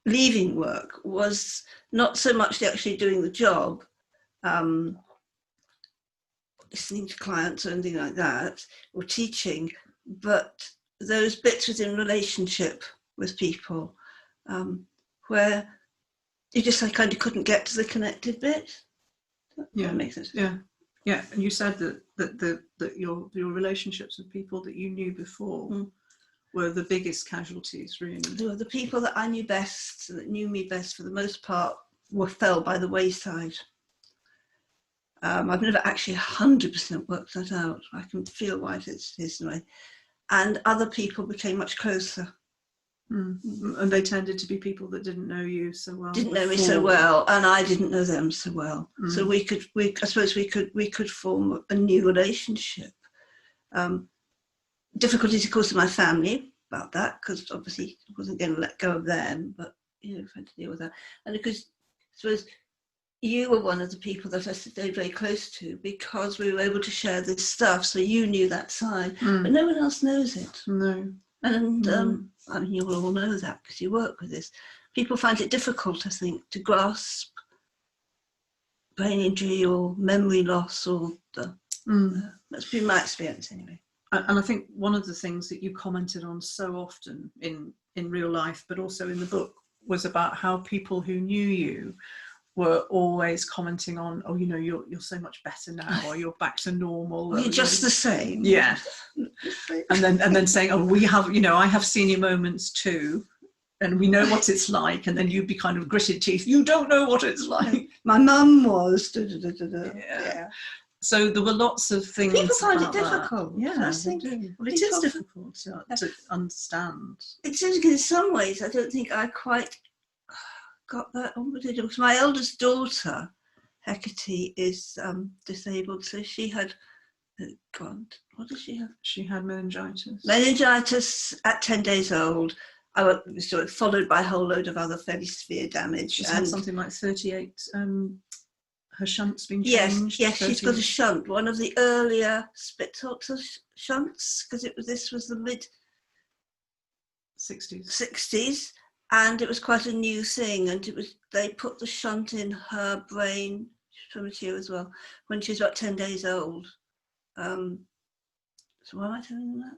leaving work was not so much actually doing the job, listening to clients or anything like that, or teaching, but those bits within relationship with people where you just kind of couldn't get to the connected bit. Yeah, that makes sense. Yeah. Yeah, and you said that your relationships with people that you knew before were the biggest casualties, really. The people that I knew best, that knew me best for the most part, fell by the wayside. I've never actually 100% worked that out. I can feel why it is in a way. And other people became much closer. And they tended to be people that didn't know you so well. Didn't know me so well, and I didn't know them so well. So I suppose we could form a new relationship. Difficulties, of course, in my family about that, because obviously I wasn't going to let go of them, but I had to deal with that. And because I suppose you were one of the people that I stayed very close to because we were able to share this stuff. So you knew that side, but no one else knows it. No. And I mean, you will all know that because you work with this. People find it difficult, I think, to grasp brain injury or memory loss, or that's been my experience anyway. And I think one of the things that you commented on so often in real life, but also in the book, was about how people who knew you were always commenting on, oh, you're so much better now, or you're back to normal. You're just the same. Yeah. and then saying, oh, we have, I have senior moments too, and we know what it's like. And then you'd be kind of gritted teeth. You don't know what it's like. My mum was. Yeah. So there were lots of things. People find it difficult. That. Yeah, they do. Well, it is difficult to understand. It's in some ways, I don't think I quite got that on with it. Because my eldest daughter, Hecate, is disabled. So she had, what did she have? She had meningitis. Meningitis at 10 days old. I was sort of followed by a whole load of other fairly severe damage. She's had something like 38. Her shunt's been changed. Yes, she's got a shunt. One of the earlier Spitzhauser shunts, because this was the mid 60s, and it was quite a new thing. And they put the shunt in her brain, she's premature as well, when she was about 10 days old. So why am I telling them that?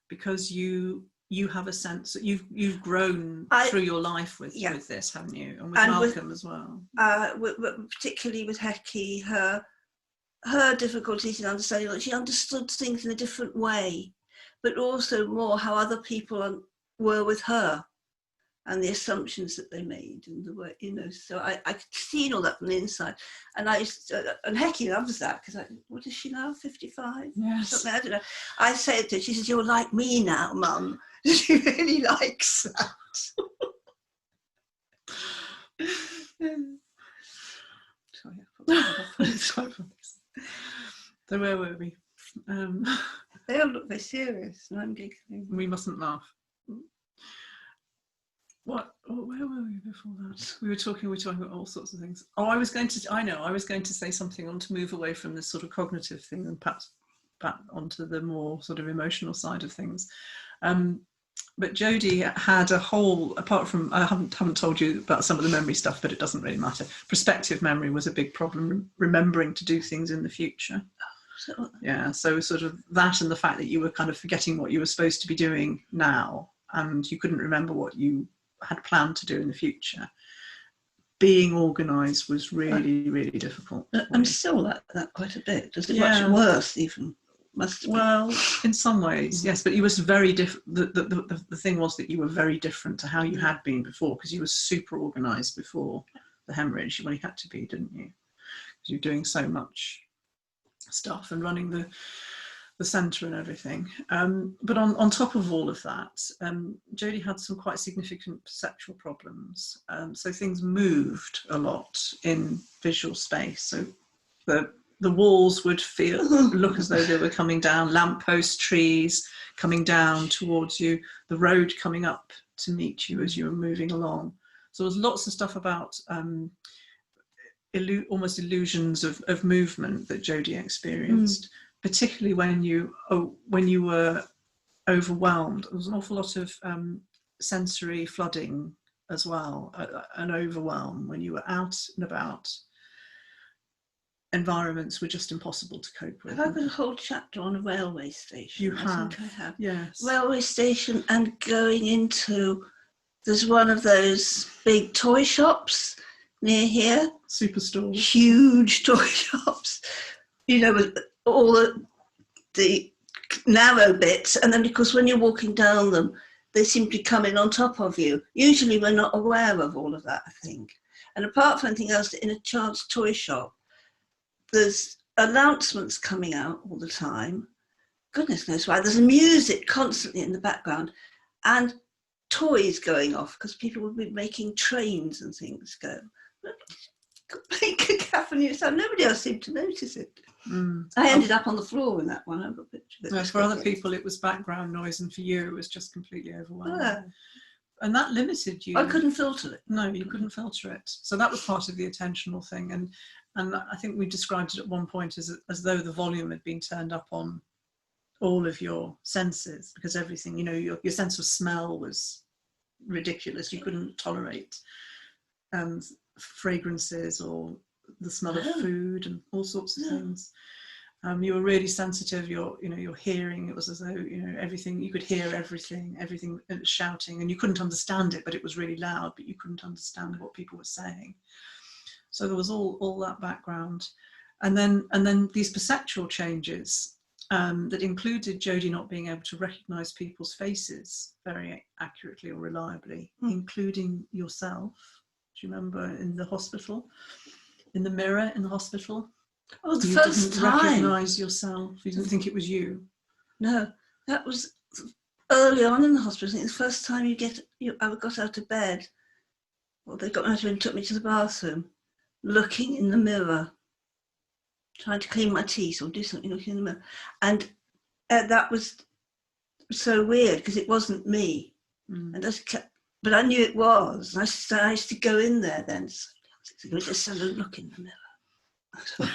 Because you have a sense that you've grown through your life with this, haven't you? And with Malcolm as well. Particularly with Heckie, her difficulties in understanding, like she understood things in a different way, but also more how other people were with her and the assumptions that they made and the way, so I could see all that from the inside. And and Heckie loves that because what is she now, 55? Yes. Something, I don't know. I say it to her, she says, "You're like me now, Mum." She really likes that. So where were we? They all look very serious and I'm giggling. We mustn't laugh. Where were we before that? We were talking about all sorts of things. Oh, I was going to say something on to move away from this sort of cognitive thing and perhaps back onto the more sort of emotional side of things. But Jodie had a whole, apart from, I haven't told you about some of the memory stuff, but it doesn't really matter. Prospective memory was a big problem, remembering to do things in the future. Yeah, so sort of that, and the fact that you were kind of forgetting what you were supposed to be doing now, and you couldn't remember what you had planned to do in the future. Being organised was really, really difficult. I'm still like that quite a bit. Does it much worse even? Well, in some ways, yes, but you was very different. The thing was that you were very different to how you had been before, because you were super organised before the hemorrhage. Well, you had to be, didn't you? Because you're doing so much stuff and running the centre and everything. But on top of all of that, Jodie had some quite significant perceptual problems. So things moved a lot in visual space. So the walls would look as though they were coming down, lampposts, trees coming down towards you, the road coming up to meet you as you were moving along. So there was lots of stuff about almost illusions of movement that Jodie experienced, particularly when you were overwhelmed. There was an awful lot of sensory flooding as well, an overwhelm when you were out and about. Environments were just impossible to cope with. Have I got a whole chapter on a railway station? You have. I think I have. Yes. Railway station and going into, there's one of those big toy shops near here. Superstores. Huge toy shops you know, with all the narrow bits, and then of course when you're walking down them, they seem to be coming on top of you. Usually we're not aware of all of that, I think. And apart from anything else, in a child's toy shop, there's announcements coming out all the time. Goodness knows why. There's music constantly in the background and toys going off because people will be making trains and things go. Make a cacophony sound. Nobody else seemed to notice it. I ended up on the floor in that one. I've got a picture of it. So for other people, it was background noise, and for you, it was just completely overwhelming. And that limited you. I couldn't filter it. No, you couldn't filter it. So that was part of the attentional thing. And I think we described it at one point as though the volume had been turned up on all of your senses, because everything, you know, your sense of smell was ridiculous. You couldn't tolerate fragrances or the smell of food and all sorts of things. You were really sensitive. Your hearing, it was as though, you know, everything, you could hear everything shouting, and you couldn't understand it, but it was really loud, but you couldn't understand what people were saying. So there was all that background. And then these perceptual changes that included Jodie not being able to recognize people's faces very accurately or reliably, including yourself. Do you remember in the hospital, in the mirror in the hospital? Oh, the first time. You didn't recognise yourself. You didn't think it was you. No, that was early on in the hospital. I think the first time I got out of bed. Well, they got me out and took me to the bathroom, looking in the mirror, trying to clean my teeth or do something, looking in the mirror. And that was so weird because it wasn't me. And but I knew it was. I used to go in there then. So just have a look in the mirror.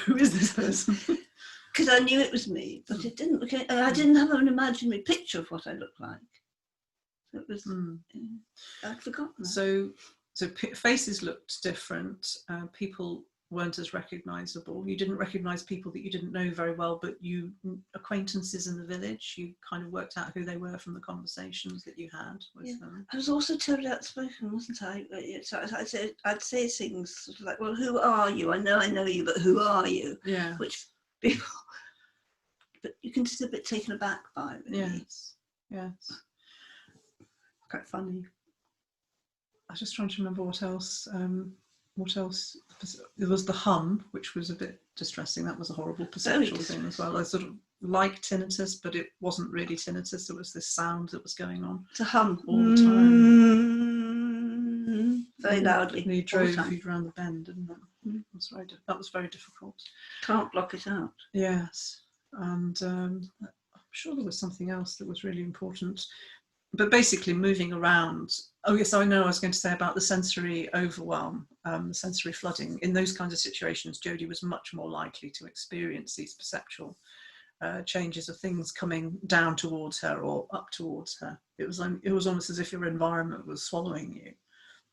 Who is this person? Because I knew it was me, but it didn't look. I didn't have an imaginary picture of what I looked like. So it was. I'd forgotten that. So faces looked different. People weren't as recognisable. You didn't recognise people that you didn't know very well, but acquaintances in the village, you kind of worked out who they were from the conversations that you had with them. I was also terribly outspoken, wasn't I? So I'd say things sort of like, well, who are you? I know you, but who are you? Yeah. Which people, but you can just a bit taken aback by it. Really. Yes. Quite funny. I was just trying to remember what else. There was the hum, which was a bit distressing. That was a horrible perceptual thing as well. I sort of liked tinnitus, but it wasn't really tinnitus. There was this sound that was going on. It's a hum all the time. Very loudly. And he drove you around the bend, didn't it? That was very difficult. Can't block it out. Yes, and I'm sure there was something else that was really important. But basically moving around. Oh yes, I know I was going to say about the sensory overwhelm, the sensory flooding. In those kinds of situations, Jodie was much more likely to experience these perceptual changes of things coming down towards her or up towards her. It was almost as if your environment was swallowing you.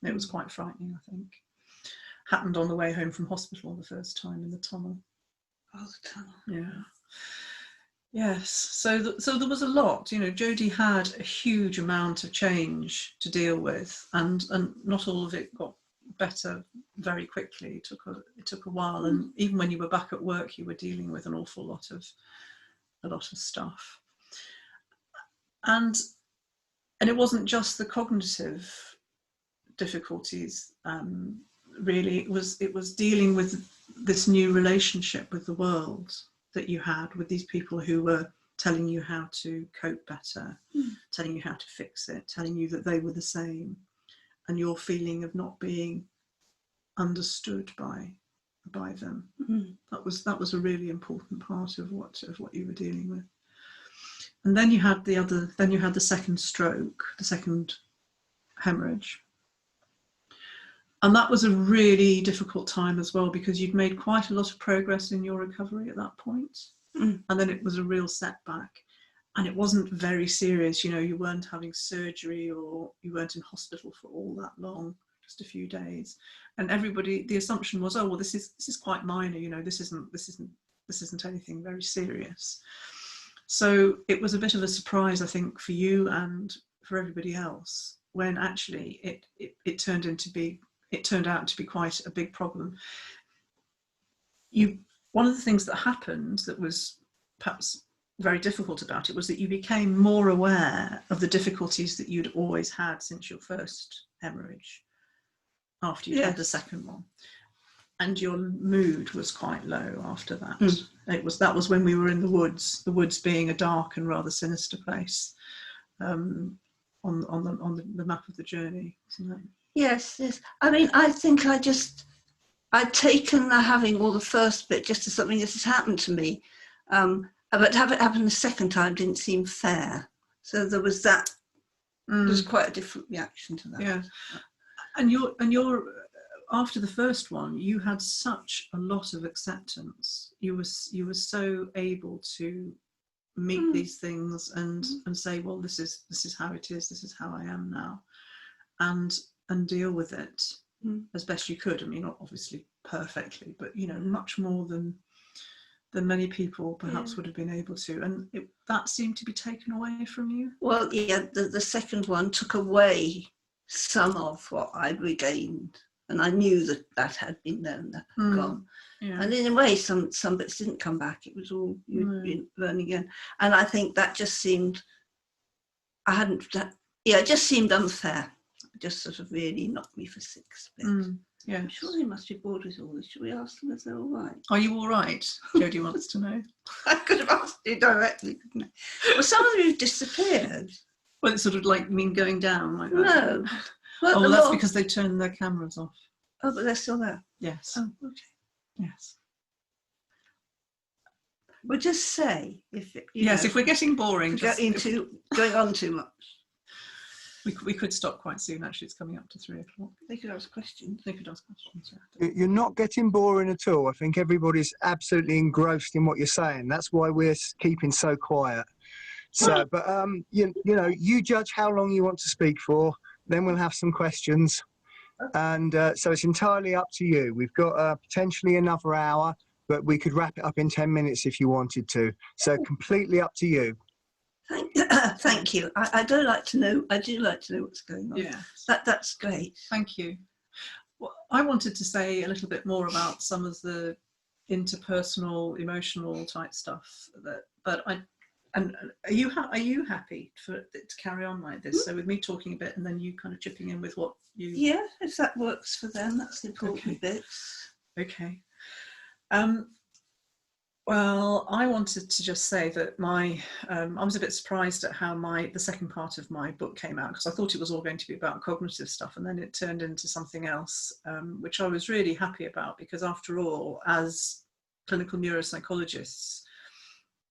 It was quite frightening, I think. Happened on the way home from hospital the first time in the tunnel. Oh, the tunnel. Yeah. Yes, so there was a lot. You know, Jodie had a huge amount of change to deal with, and not all of it got better very quickly. It took a while, and even when you were back at work, you were dealing with an awful lot of stuff. And it wasn't just the cognitive difficulties. Really, it was dealing with this new relationship with the world that you had with these people who were telling you how to cope better, telling you how to fix it, telling you that they were the same, and your feeling of not being understood by them. That was a really important part of what you were dealing with. And then you had the second stroke, the second hemorrhage. And that was a really difficult time as well, because you'd made quite a lot of progress in your recovery at that point. And then it was a real setback. And it wasn't very serious. You know, you weren't having surgery or you weren't in hospital for all that long, just a few days. And the assumption was, oh, well, this is quite minor. You know, this isn't anything very serious. So it was a bit of a surprise, I think, for you and for everybody else, when actually it turned out to be quite a big problem. one of the things that happened that was perhaps very difficult about it was that you became more aware of the difficulties that you'd always had since your first hemorrhage after you'd had the second one. And your mood was quite low after that. That was when we were in the woods being a dark and rather sinister place on the map of the journey, isn't it? Yes. I mean, I think I'd taken the having all the first bit just as something that has happened to me. But to have it happen the second time didn't seem fair. So there was that. There's quite a different reaction to that. Yeah. And you're after the first one, you had such a lot of acceptance. You were so able to meet these things and say, well, this is how it is. This is how I am now, and deal with it as best you could. I mean, not obviously perfectly, but much more than many people perhaps would have been able to. And that seemed to be taken away from you. Well, yeah, the second one took away some of what I'd regained, and I knew that had been there and that had gone. Yeah. And in a way, some bits didn't come back. It was all you'd been learning again. And I think that just seemed, it just seemed unfair. It just sort of really knocked me for 6 bits. Yeah. I'm sure they must be bored with all this. Should we ask them if they're all right? Are you all right? Jodie wants to know. I could have asked you directly, couldn't I? Well, some of them have disappeared. Well, it's sort of like going down like that. No. Well, that's because they turned their cameras off. Oh, but they're still there? Yes. Oh, okay. Yes. Well, just say if we're getting boring, going on too much. We could stop quite soon. Actually, it's coming up to 3 o'clock. They could ask questions. Yeah. You're not getting boring at all. I think everybody's absolutely engrossed in what you're saying. That's why we're keeping so quiet. So, but you judge how long you want to speak for. Then we'll have some questions, and so it's entirely up to you. We've got potentially another hour, but we could wrap it up in 10 minutes if you wanted to. So completely up to you. Thank you. I do like to know what's going on. Yeah, that's great. Thank you. Well, I wanted to say a little bit more about some of the interpersonal, emotional type stuff And are you happy for it to carry on like this? So with me talking a bit and then you kind of chipping in with what you... Yeah, if that works for them, that's the important bit. Okay. Well, I wanted to just say that I was a bit surprised at how the second part of my book came out, because I thought it was all going to be about cognitive stuff, and then it turned into something else, which I was really happy about, because after all, as clinical neuropsychologists,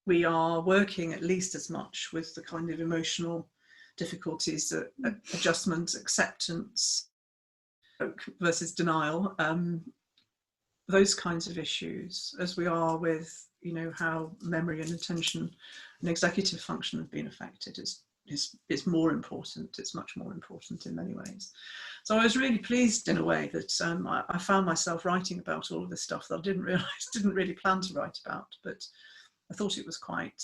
we are working at least as much with the kind of emotional difficulties, adjustment, acceptance versus denial, those kinds of issues, as we are with, how memory and attention and executive function have been affected. It's more important. It's much more important in many ways. So I was really pleased in a way that I found myself writing about all of this stuff that I didn't really plan to write about, but I thought it was quite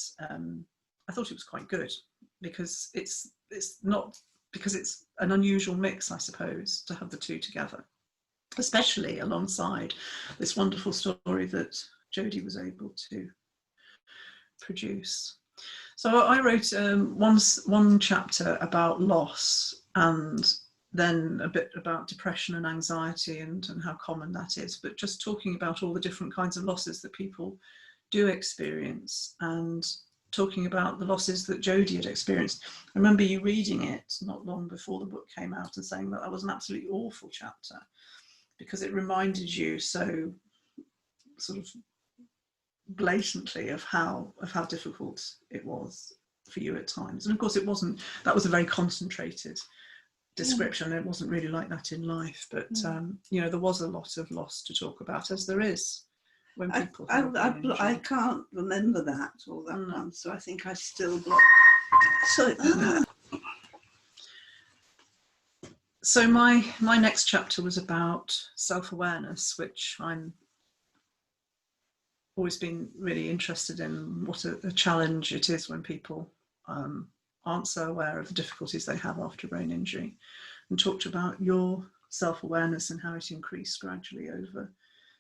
good, because it's an unusual mix, I suppose, to have the two together, especially alongside this wonderful story that Jodie was able to produce. So I wrote one chapter about loss, and then a bit about depression and anxiety and how common that is, but just talking about all the different kinds of losses that people do experience, and talking about the losses that Jodie had experienced. I remember you reading it not long before the book came out and saying that was an absolutely awful chapter, because it reminded you so sort of blatantly of how difficult it was for you at times. And of course that was a very concentrated description. It wasn't really like that in life, but there was a lot of loss to talk about, as there is when people I can't remember that all that month, so I think I still block. So my next chapter was about self-awareness, which I'm always been really interested in, what a challenge it is when people aren't so aware of the difficulties they have after brain injury, and talked about your self-awareness and how it increased gradually over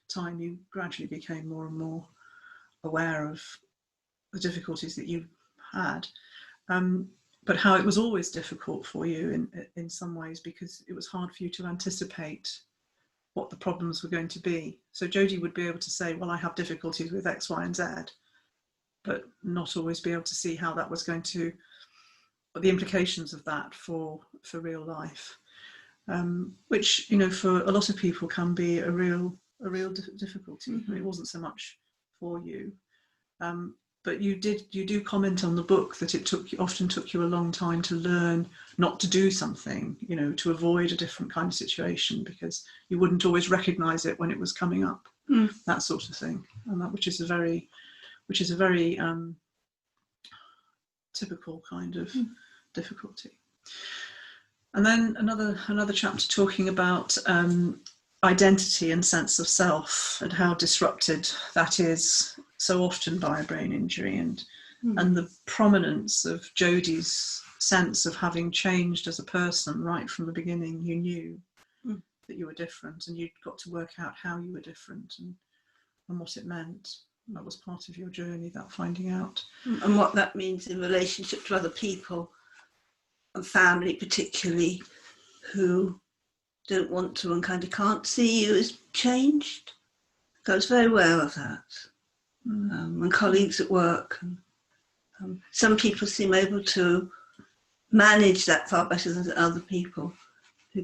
time you gradually became more and more aware of the difficulties that you had, but how it was always difficult for you in some ways, because it was hard for you to anticipate what the problems were going to be. So Jodie would be able to say, well, I have difficulties with X, Y, and Z, but not always be able to see how that was going to, the implications of that for real life, which, you know, for a lot of people can be a real difficulty. Mm-hmm. It wasn't so much for you, but you do comment on the book that it often took you a long time to learn not to do something, you know, to avoid a different kind of situation, because you wouldn't always recognize it when it was coming up, that sort of thing, and that which is a very typical kind of difficulty. And then another chapter talking about identity and sense of self, and how disrupted that is so often by a brain injury, and the prominence of Jodie's sense of having changed as a person right from the beginning. You knew that you were different, and you'd got to work out how you were different and what it meant. That was part of your journey, that finding out. And what that means in relationship to other people, and family particularly, who don't want to and kind of can't see you as changed. So I was very aware of that. And colleagues at work. And, some people seem able to manage that far better than other people. A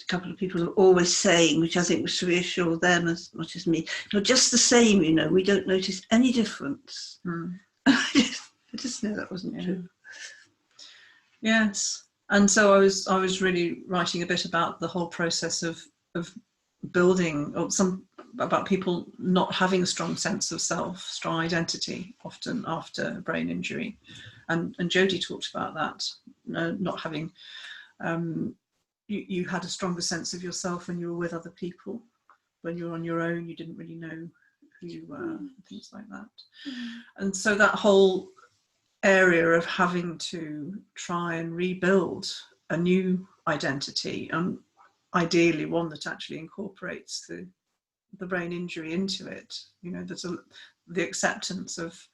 couple of people are always saying, which I think was to reassure them as much as me, you're just the same, you know, we don't notice any difference. I just knew that wasn't true. Yes. And so I was really writing a bit about the whole process of building, or about people not having a strong sense of self, strong identity, often after brain injury. And Jodie talked about that, not having, you had a stronger sense of yourself when you were with other people. When you were on your own, you didn't really know who you were, and things like that. And so that whole area of having to try and rebuild a new identity, and ideally one that actually incorporates the brain injury into it. You know, there's the acceptance of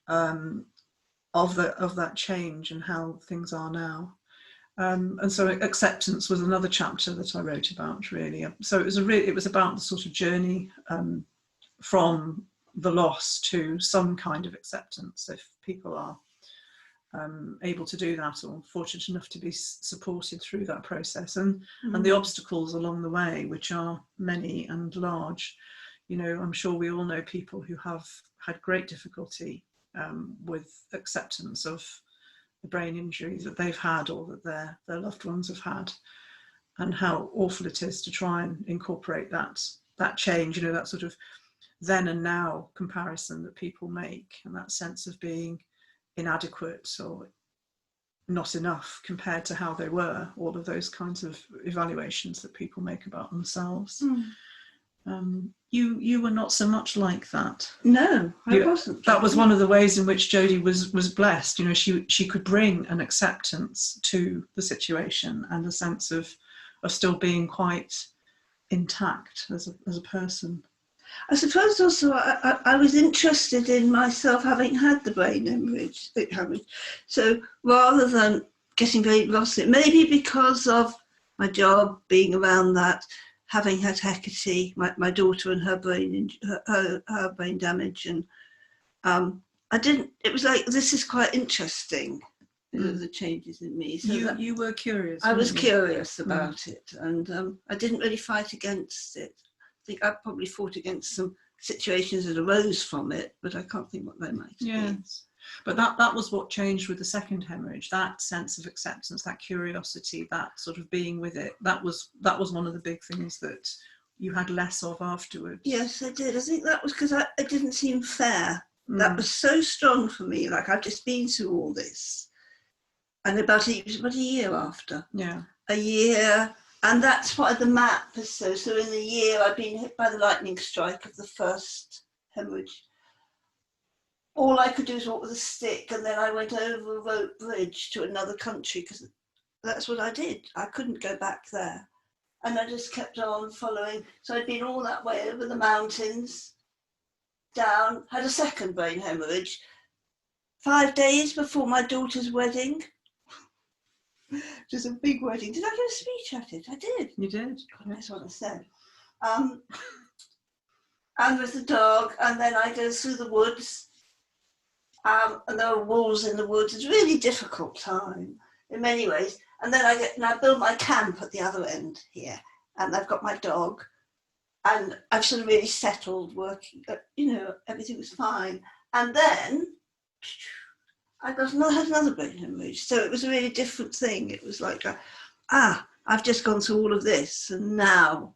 that change and how things are now. And so acceptance was another chapter that I wrote about, really. So it was about the sort of journey from the loss to some kind of acceptance, if people are able to do that, or fortunate enough to be supported through that process, and the obstacles along the way, which are many and large. You know, I'm sure we all know people who have had great difficulty with acceptance of the brain injury that they've had, or that their loved ones have had, and how awful it is to try and incorporate that change, you know, that sort of then and now comparison that people make, and that sense of being inadequate or not enough compared to how they were, all of those kinds of evaluations that people make about themselves. You were not so much like that. No, I wasn't. That was one of the ways in which Jodie was blessed. You know, she could bring an acceptance to the situation, and a sense of still being quite intact as a person. I suppose also I was interested in myself having had the brain hemorrhage. So rather than getting very lost in it, maybe because of my job being around that, having had Hecate, my daughter, and her brain damage, and it was like, this is quite interesting, you know, the changes in me. So you were curious. I was curious about it, and I didn't really fight against it. I think I probably fought against some situations that arose from it, but I can't think what they might have been. But that was what changed with the second hemorrhage, that sense of acceptance, that curiosity, that sort of being with it. That was one of the big things that you had less of afterwards. Yes, I did. I think that was because it didn't seem fair. That was so strong for me. Like, I've just been through all this. And about a year after. Yeah. A year. And that's why the map is so in the year I'd been hit by the lightning strike of the first hemorrhage. All I could do was walk with a stick, and then I went over a rope bridge to another country, because that's what I did. I couldn't go back there. And I just kept on following. So I'd been all that way over the mountains, down, had a second brain hemorrhage 5 days before my daughter's wedding. Which was a big wedding. Did I give a speech at it? I did. You did. God, that's what I said. And with the dog, and then I go through the woods, and there were wolves in the woods. It's a really difficult time in many ways. And then I build my camp at the other end here, and I've got my dog, and I've sort of really settled working. Everything was fine. And then I had another brain hemorrhage. So it was a really different thing. It was like, I've just gone through all of this, and now.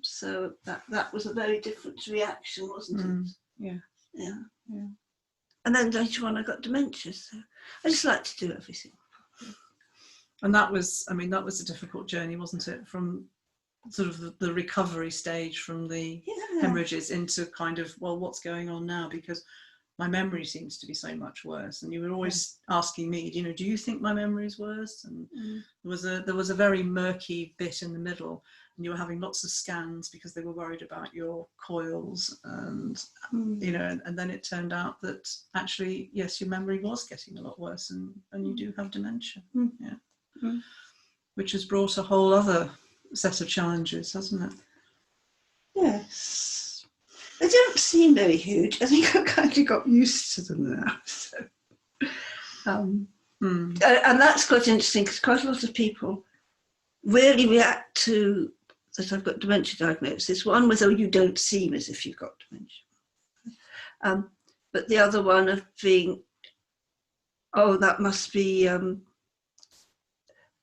So that was a very different reaction, wasn't it? Yeah. And then later on I got dementia, so I just like to do everything. And that was a difficult journey, wasn't it? From sort of the recovery stage from the hemorrhages into kind of, well, what's going on now? Because my memory seems to be so much worse. And you were always asking me, do you think my memory is worse? And there was a very murky bit in the middle, and you were having lots of scans because they were worried about your coils, and and then it turned out that actually, yes, your memory was getting a lot worse, and you do have dementia. Which has brought a whole other set of challenges, hasn't it? Yes. They don't seem very huge. I think I've kind of got used to them now. So, and that's quite interesting, because quite a lot of people really react to that I've got dementia diagnosis. One was, you don't seem as if you've got dementia. But the other one of being, that must be,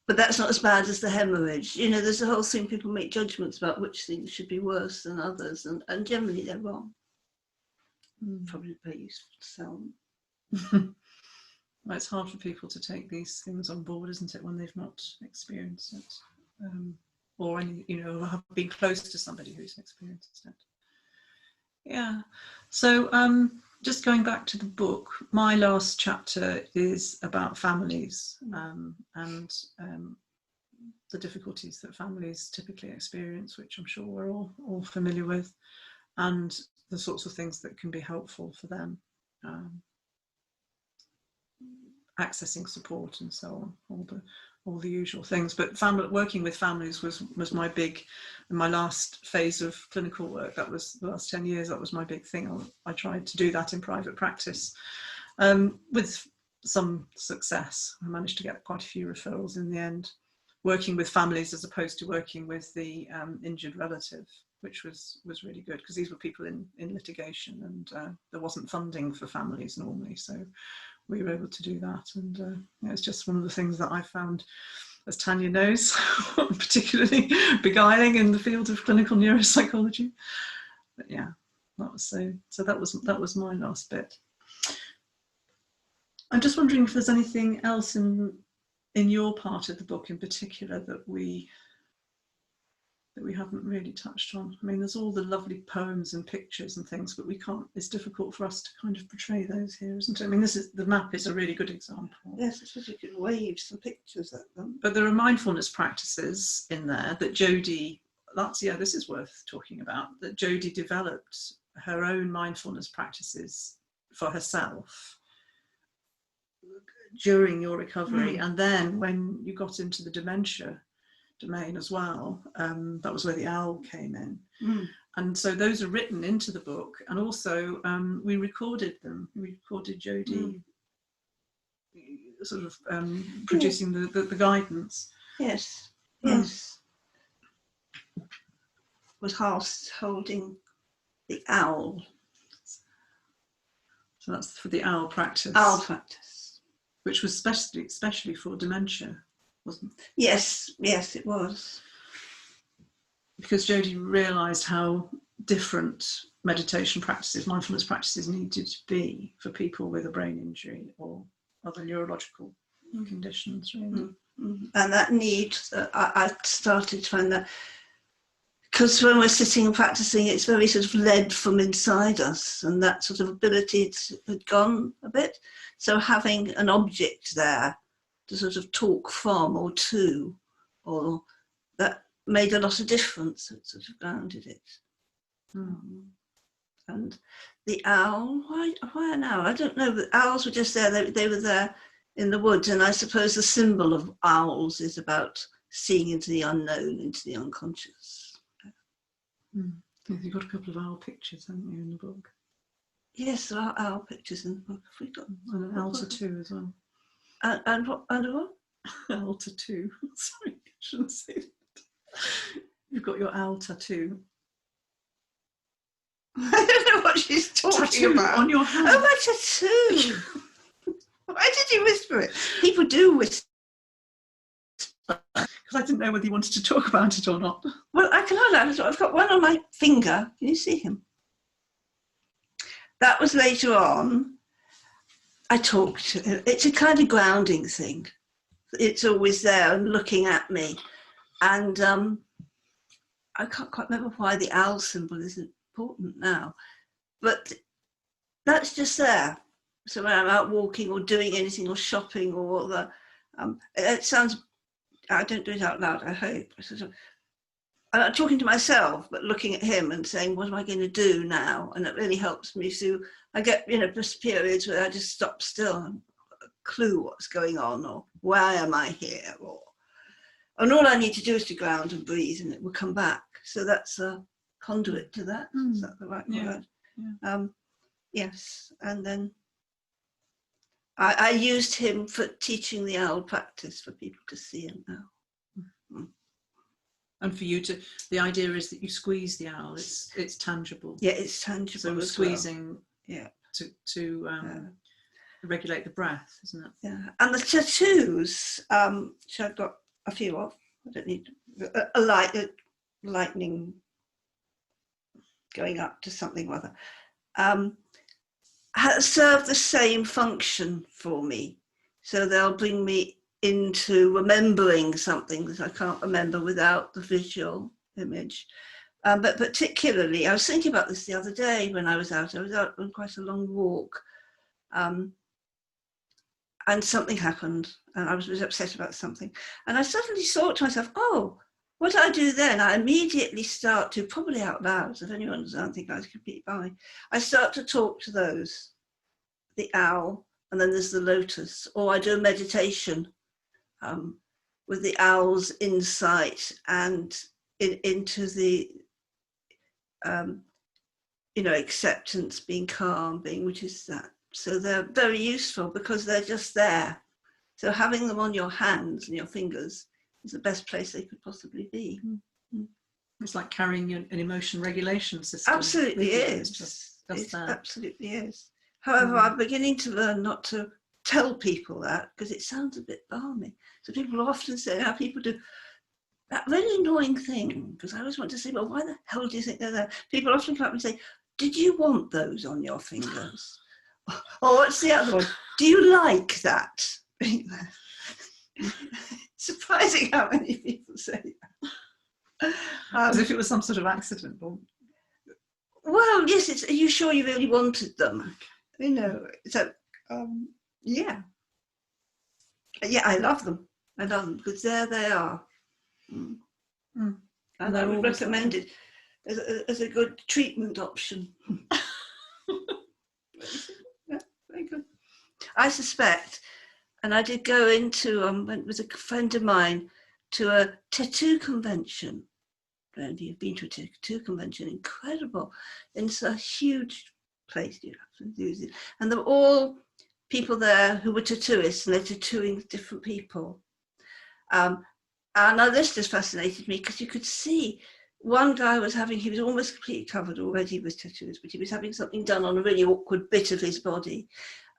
but that's not as bad as the hemorrhage. There's a whole thing, people make judgments about which things should be worse than others, and generally they're wrong. Probably very useful to sell them. Well, it's hard for people to take these things on board, isn't it, when they've not experienced it, or have been close to somebody who's experienced it. Yeah. So just going back to the book, my last chapter is about families and the difficulties that families typically experience, which I'm sure we're all familiar with, and the sorts of things that can be helpful for them, accessing support and so on, all the usual things. But working with families was my last phase of clinical work. That was the last 10 years. That was my big thing. I tried to do that in private practice with some success. I managed to get quite a few referrals in the end, working with families as opposed to working with the injured relative, which was really good, because these were people in litigation, and there wasn't funding for families normally. So we were able to do that, and it's just one of the things that I found, as Tanya knows, particularly beguiling in the field of clinical neuropsychology. But yeah, that was so that was my last bit. I'm just wondering if there's anything else in your part of the book in particular that we haven't really touched on. I mean, there's all the lovely poems and pictures and things, but it's difficult for us to kind of portray those here, isn't it? I mean, the map is a really good example. Yes, it's just you can wave some pictures at them. But there are mindfulness practices in there that Jodie, this is worth talking about, that Jodie developed her own mindfulness practices for herself during your recovery. And then when you got into the dementia domain as well, that was where the owl came in. And so those are written into the book, and also we recorded them. We recorded Jodie sort of producing the guidance. Yes. Was holding the owl. So that's for the owl practice. Owl practice. Which was especially for dementia, wasn't it? Yes, it was. Because Jodie realised how different meditation practices, mindfulness practices needed to be for people with a brain injury or other neurological conditions, really. And that need, I started to find that, because when we're sitting and practicing, it's very sort of led from inside us, and that sort of ability had gone a bit. So having an object there to sort of talk from or to, or made a lot of difference. It sort of grounded it. And the owl, why an owl? I don't know, but owls were just there. They were there in the woods, and I suppose the symbol of owls is about seeing into the unknown, into the unconscious. You've got a couple of owl pictures, haven't you, in the book? Yes, there are owl pictures in the book. Have we got and an owl tattoo as well. And what? Owl tattoo. Sorry, I shouldn't say that. You've got your owl tattoo. I don't know what she's talking about. On your hand. Oh, my tattoo. Why did you whisper it? People do whisper. Because I didn't know whether you wanted to talk about it or not. Well, I can hold it. I've got one on my finger. Can you see him? That was later on. I talked to him. It's a kind of grounding thing. It's always there and looking at me. And I can't quite remember why the owl symbol is important now. But that's just there. So when I'm out walking or doing anything or shopping or the, it sounds, I don't do it out loud, I hope. I'm talking to myself, but looking at him and saying, what am I going to do now? And it really helps me through. I get, just periods where I just stop still and a clue what's going on, or why am I here? And all I need to do is to ground and breathe, and it will come back. So that's a conduit to that. Is that the right word? Yeah. Yes. And then I used him for teaching the owl practice for people to see him now. And for you to, the idea is that you squeeze the owl. It's tangible. Yeah, it's tangible. So squeezing, well. Yeah, to regulate the breath, isn't it? Yeah, and the tattoos, which I've got a few of. I don't need a lightning going up to something or other. Has served the same function for me. So they'll bring me into remembering something that I can't remember without the visual image. But particularly, I was thinking about this the other day when I was out on quite a long walk, and something happened, and I was upset about something. And I suddenly thought to myself, oh, what I do then, I immediately start to, probably out loud, if anyone doesn't think I was completely by, I start to talk to those, the owl, and then there's the lotus, or I do a meditation with the owl's insight and into the, acceptance, being calm, which is that. So they're very useful because they're just there. So having them on your hands and your fingers is the best place they could possibly be. It's like carrying an emotion regulation system. Absolutely is. It absolutely is. However, I'm beginning to learn not to tell people that because it sounds a bit balmy. So people often say how people do that really annoying thing, because I always want to say, well, why the hell do you think they're there? People often come up and say, did you want those on your fingers? Or what's the other one? Do you like that? Surprising how many people say that. As if it was some sort of accident. Well, yes, are you sure you really wanted them? So, yeah. Yeah, I love them. Because there they are. And I would recommend it as a good treatment option. Yeah, very good. I suspect, and I did go into, went with a friend of mine to a tattoo convention. And you've been to a tattoo convention, incredible. And it's a huge place, you have to use it. And there were all people there who were tattooists, and they're tattooing different people. And now this just fascinated me because you could see one guy he was almost completely covered already with tattoos, but he was having something done on a really awkward bit of his body.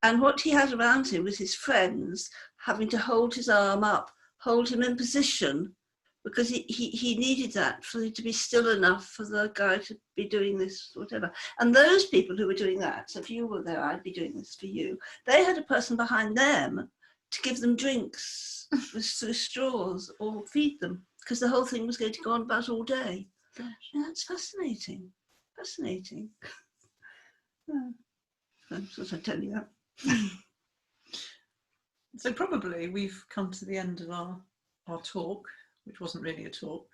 And what he had around him was his friends having to hold his arm up, hold him in position, because he needed that for it to be still enough for the guy to be doing this, whatever. And those people who were doing that, so if you were there, I'd be doing this for you, they had a person behind them to give them drinks with straws or feed them, because the whole thing was going to go on about all day. Gosh. Yeah, that's fascinating. Fascinating. I thought I'd tell you that. So probably we've come to the end of our talk, which wasn't really a talk.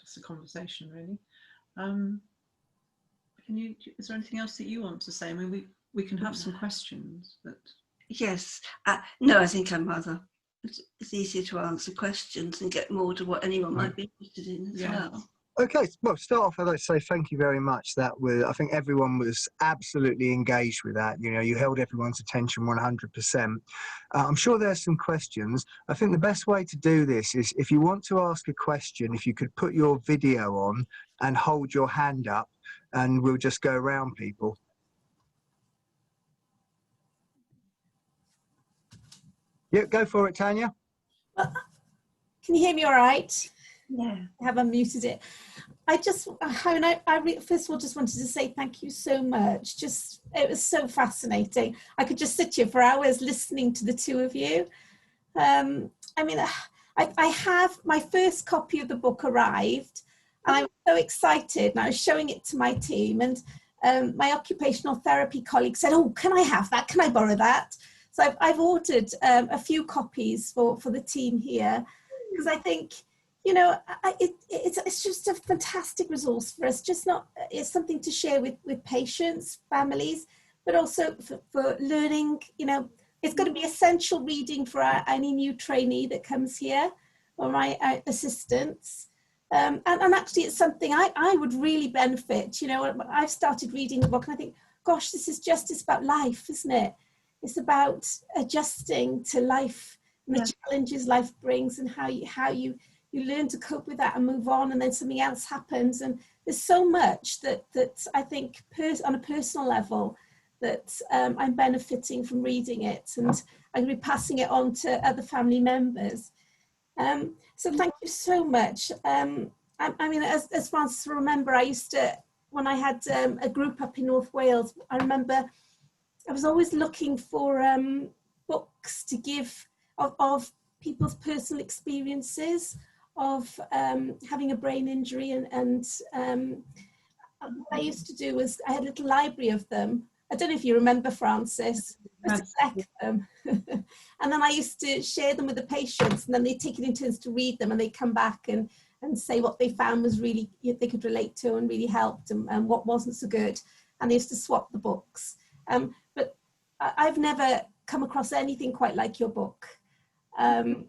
just a conversation, really. Is there anything else that you want to say? I mean, we can have some questions, but yes, no, I think I'm rather. It's easier to answer questions and get more to what anyone might be interested in as well. Okay, well, start off, I'd like to say thank you very much. I think everyone was absolutely engaged with that. You know, you held everyone's attention 100%. I'm sure there's some questions. I think the best way to do this is, if you want to ask a question, if you could put your video on and hold your hand up, and we'll just go around people. Yeah, go for it, Tanya. Can you hear me all right? Yeah. I have unmuted it. I first of all just wanted to say thank you so much. It was so fascinating. I could just sit here for hours listening to the two of you. I mean, I have my first copy of the book arrived, and I was so excited, and I was showing it to my team, and my occupational therapy colleague said, "Oh, can I have that? Can I borrow that?" So I've ordered a few copies for the team here, because I think, you know, it's just a fantastic resource for us. It's something to share with patients, families, but also for learning. You know, it's going to be essential reading for any new trainee that comes here, or my assistants. And actually, it's something I would really benefit. You know, I've started reading the book and I think, gosh, this is just about life, isn't it? It's about adjusting to life and the challenges life brings, and how you learn to cope with that and move on, and then something else happens. And there's so much that I think on a personal level that I'm benefiting from reading it, and I'm going to be passing it on to other family members. So thank you so much. I mean, as Francis will remember, I used to, when I had a group up in North Wales, I remember I was always looking for books to give of people's personal experiences of having a brain injury, and what I used to do was I had a little library of them. I don't know if you remember, Francis. I used to collect them. And then I used to share them with the patients, and then they'd take it in turns to read them, and they'd come back and say what they found was really, they could relate to and really helped, and what wasn't so good. And they used to swap the books. But I've never come across anything quite like your book. I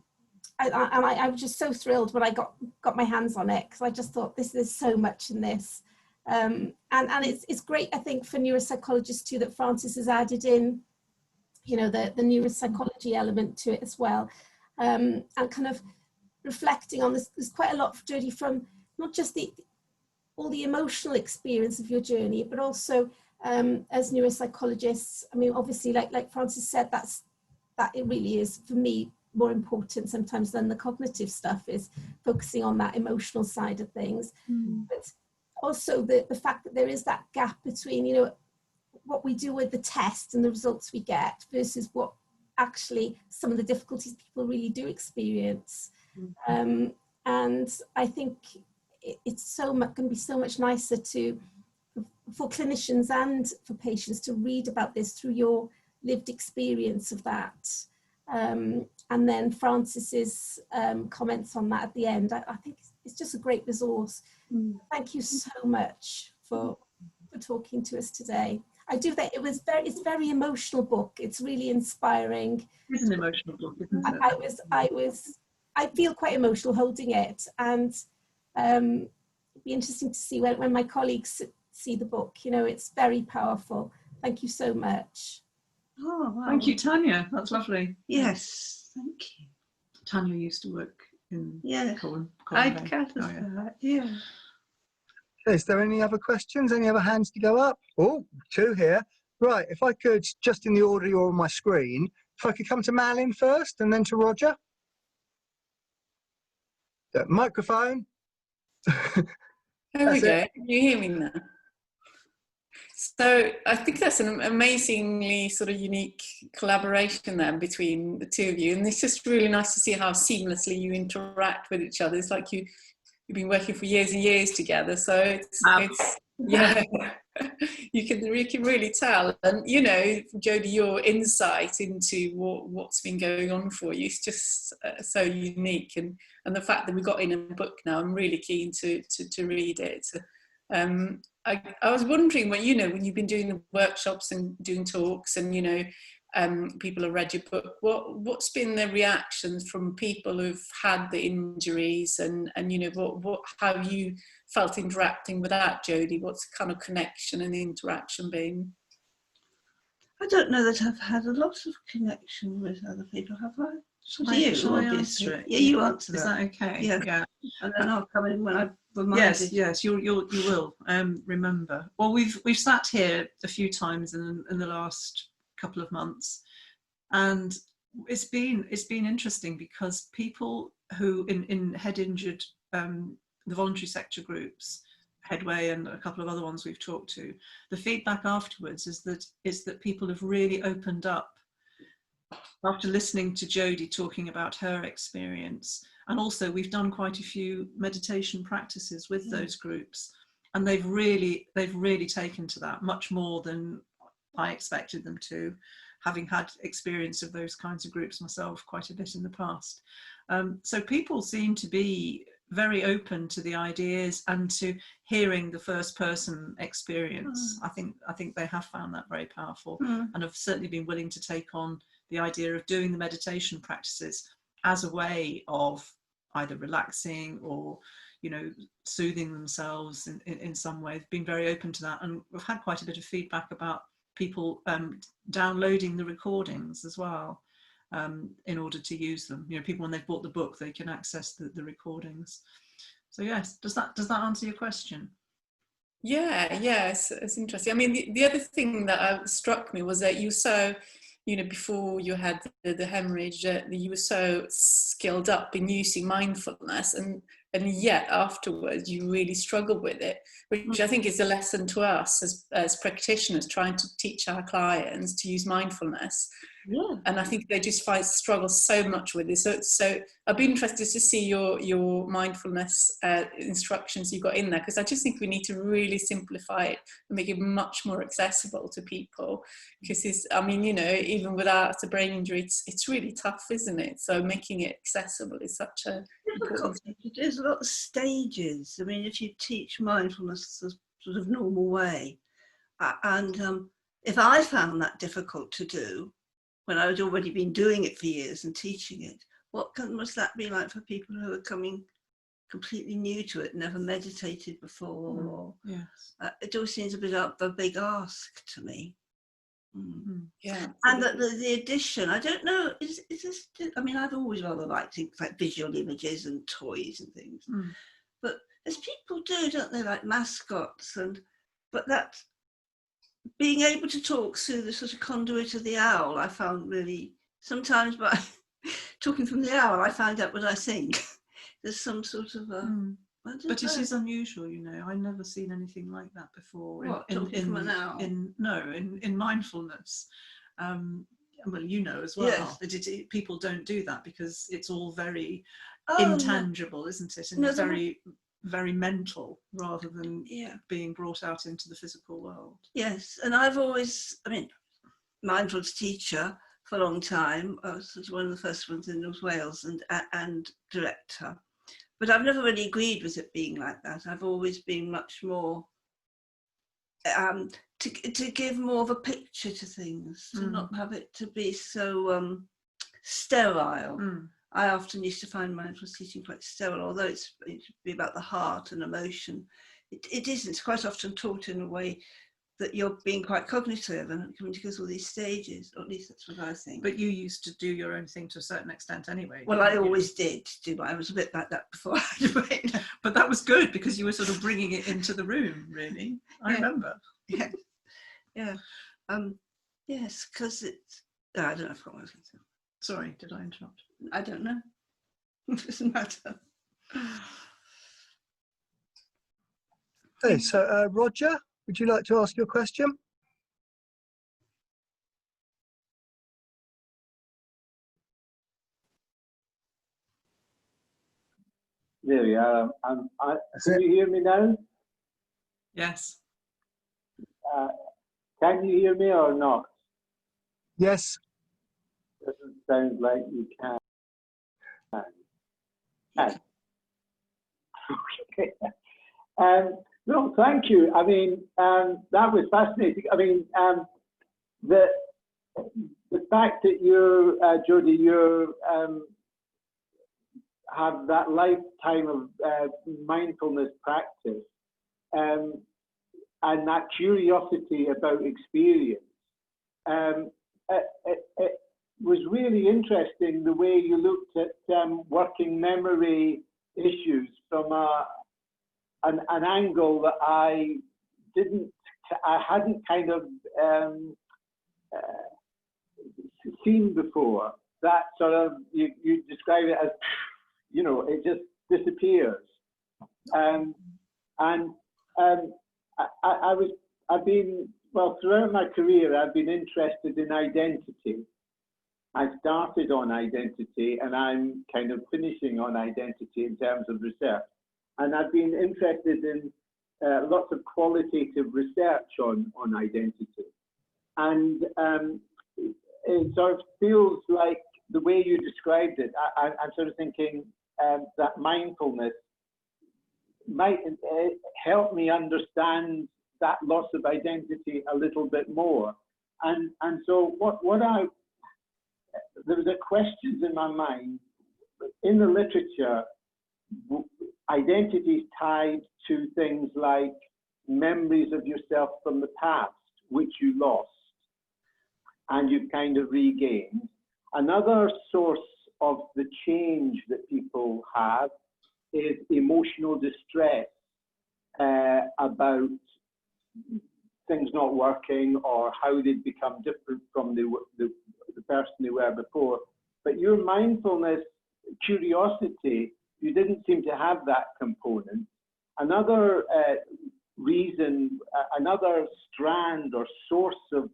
was just so thrilled when I got my hands on it, because I just thought there's so much in this. And it's great, I think, for neuropsychologists too, that Francis has added in, you know, the neuropsychology element to it as well. And kind of reflecting on this, there's quite a lot of journey from not just all the emotional experience of your journey, but also as neuropsychologists, I mean, obviously, like Francis said, that it really is, for me, more important sometimes than the cognitive stuff, is focusing on that emotional side of things. But also the fact that there is that gap between, you know, what we do with the test and the results we get versus what actually some of the difficulties people really do experience. And I think it's going to be so much nicer for clinicians and for patients to read about this through your lived experience of that. And then Francis's comments on that at the end. I think it's just a great resource. Thank you so much for talking to us today. I do think it's a very emotional book. It's really inspiring. It's an emotional book, isn't it? I feel quite emotional holding it, and it'd be interesting to see when my colleagues see the book. You know, it's very powerful. Thank you so much. Oh, wow. Thank you, Tanya. That's lovely. Yes, thank you. Tanya used to work in Colin. I'd gather that. Yeah. Is there any other questions? Any other hands to go up? Oh, two here. Right, if I could, just in the order you're on my screen, if I could come to Malin first and then to Roger. The microphone. There we go. Can you hear me now? So I think that's an amazingly sort of unique collaboration there between the two of you, and it's just really nice to see how seamlessly you interact with each other. It's like you've been working for years and years together, so it's yeah. you can really tell. And you know, Jodie, your insight into what's been going on for you is just so unique, and the fact that we got in a book now, I'm really keen to read it. I was wondering, when you've been doing the workshops and doing talks, and people have read your book, what's been the reactions from people who've had the injuries, and what how have you felt interacting with that, Jodie? What's the kind of connection and interaction been? I don't know that I've had a lot of connection with other people, have I? Shall I answer it? Yeah, you answer that. Is that okay? Yeah. And then I'll come in when I've reminded. Yes, you will remember. Well, we've sat here a few times in the last couple of months, and it's been interesting, because people who in head injured, the voluntary sector groups, Headway and a couple of other ones we've talked to, the feedback afterwards is that people have really opened up after listening to Jodie talking about her experience. And also we've done quite a few meditation practices with those groups, and they've really taken to that much more than I expected them to, having had experience of those kinds of groups myself quite a bit in the past. So people seem to be very open to the ideas and to hearing the first person experience. I think they have found that very powerful, and have certainly been willing to take on the idea of doing the meditation practices as a way of either relaxing or soothing themselves in some way. They've been very open to that, and we've had quite a bit of feedback about people downloading the recordings as well, in order to use them. People, when they've bought the book, they can access the recordings. So yes, does that answer your question? Yes, it's interesting. I mean, the other thing that struck me was that you so, before you had the hemorrhage, you were so skilled up in using mindfulness, and yet afterwards you really struggled with it, which I think is a lesson to us as practitioners, trying to teach our clients to use mindfulness. Yeah. And I think they just struggle so much with it. So I'd be interested to see your mindfulness instructions you got in there, because I just think we need to really simplify it and make it much more accessible to people. Because even without a brain injury, it's really tough, isn't it? So making it accessible is such a important thing. There's a lot of stages. I mean, if you teach mindfulness the sort of normal way, and if I found that difficult to do, when I had already been doing it for years and teaching it, what must that be like for people who are coming completely new to it, never meditated before? Yes. It always seems a bit of a big ask to me. Yeah. And the addition, I don't know, is this, I mean, I've always rather liked things like visual images and toys and things, but as people do, don't they, like mascots, but that being able to talk through the sort of conduit of the owl, I found really, sometimes by talking from the owl, I find out what I think. There's some sort of but it is unusual, I've never seen anything like that before. What, talking from an owl? In mindfulness. Well, as well. Yes. That people don't do that because it's all very intangible, isn't it? And it's very, very mental rather than being brought out into the physical world. Yes, and I've always, mindfulness teacher for a long time. I was one of the first ones in North Wales and director. But I've never really agreed with it being like that. I've always been much more to give more of a picture to things, to not have it to be so sterile. I often used to find mindfulness teaching quite sterile, although it should be about the heart and emotion. It isn't. It's quite often taught in a way that you're being quite cognitive and coming together all these stages, or at least that's what I think. But you used to do your own thing to a certain extent anyway. Well, I always did do. I was a bit like that before. But that was good, because you were sort of bringing it into the room, really. I remember. Yeah. Yes, because it's. I don't know what I was going to say. Sorry, did I interrupt? I don't know. It doesn't matter. Okay, so Roger, would you like to ask your question? There we are. Can you hear me now? Yes. Can you hear me or not? Yes. Doesn't sound like you can. Okay. No, thank you. I mean, that was fascinating. I mean, the fact that you're, Jodie, you have that lifetime of mindfulness practice and that curiosity about experience, it was really interesting the way you looked at working memory issues from an angle that I hadn't kind of seen before. That sort of, you describe it as, you know, it just disappears. I've been, well, throughout my career, I've been interested in identity. I started on identity and I'm kind of finishing on identity in terms of research. And I've been interested in lots of qualitative research on identity. And it sort of feels like the way you described it, I'm sort of thinking that mindfulness might help me understand that loss of identity a little bit more. And so there were questions in my mind. In the literature, identity is tied to things like memories of yourself from the past, which you lost and you've kind of regained. Another source of the change that people have is emotional distress about things not working or how they've become different from the person they were before. But your mindfulness, curiosity, you didn't seem to have that component. Another reason, another strand or source of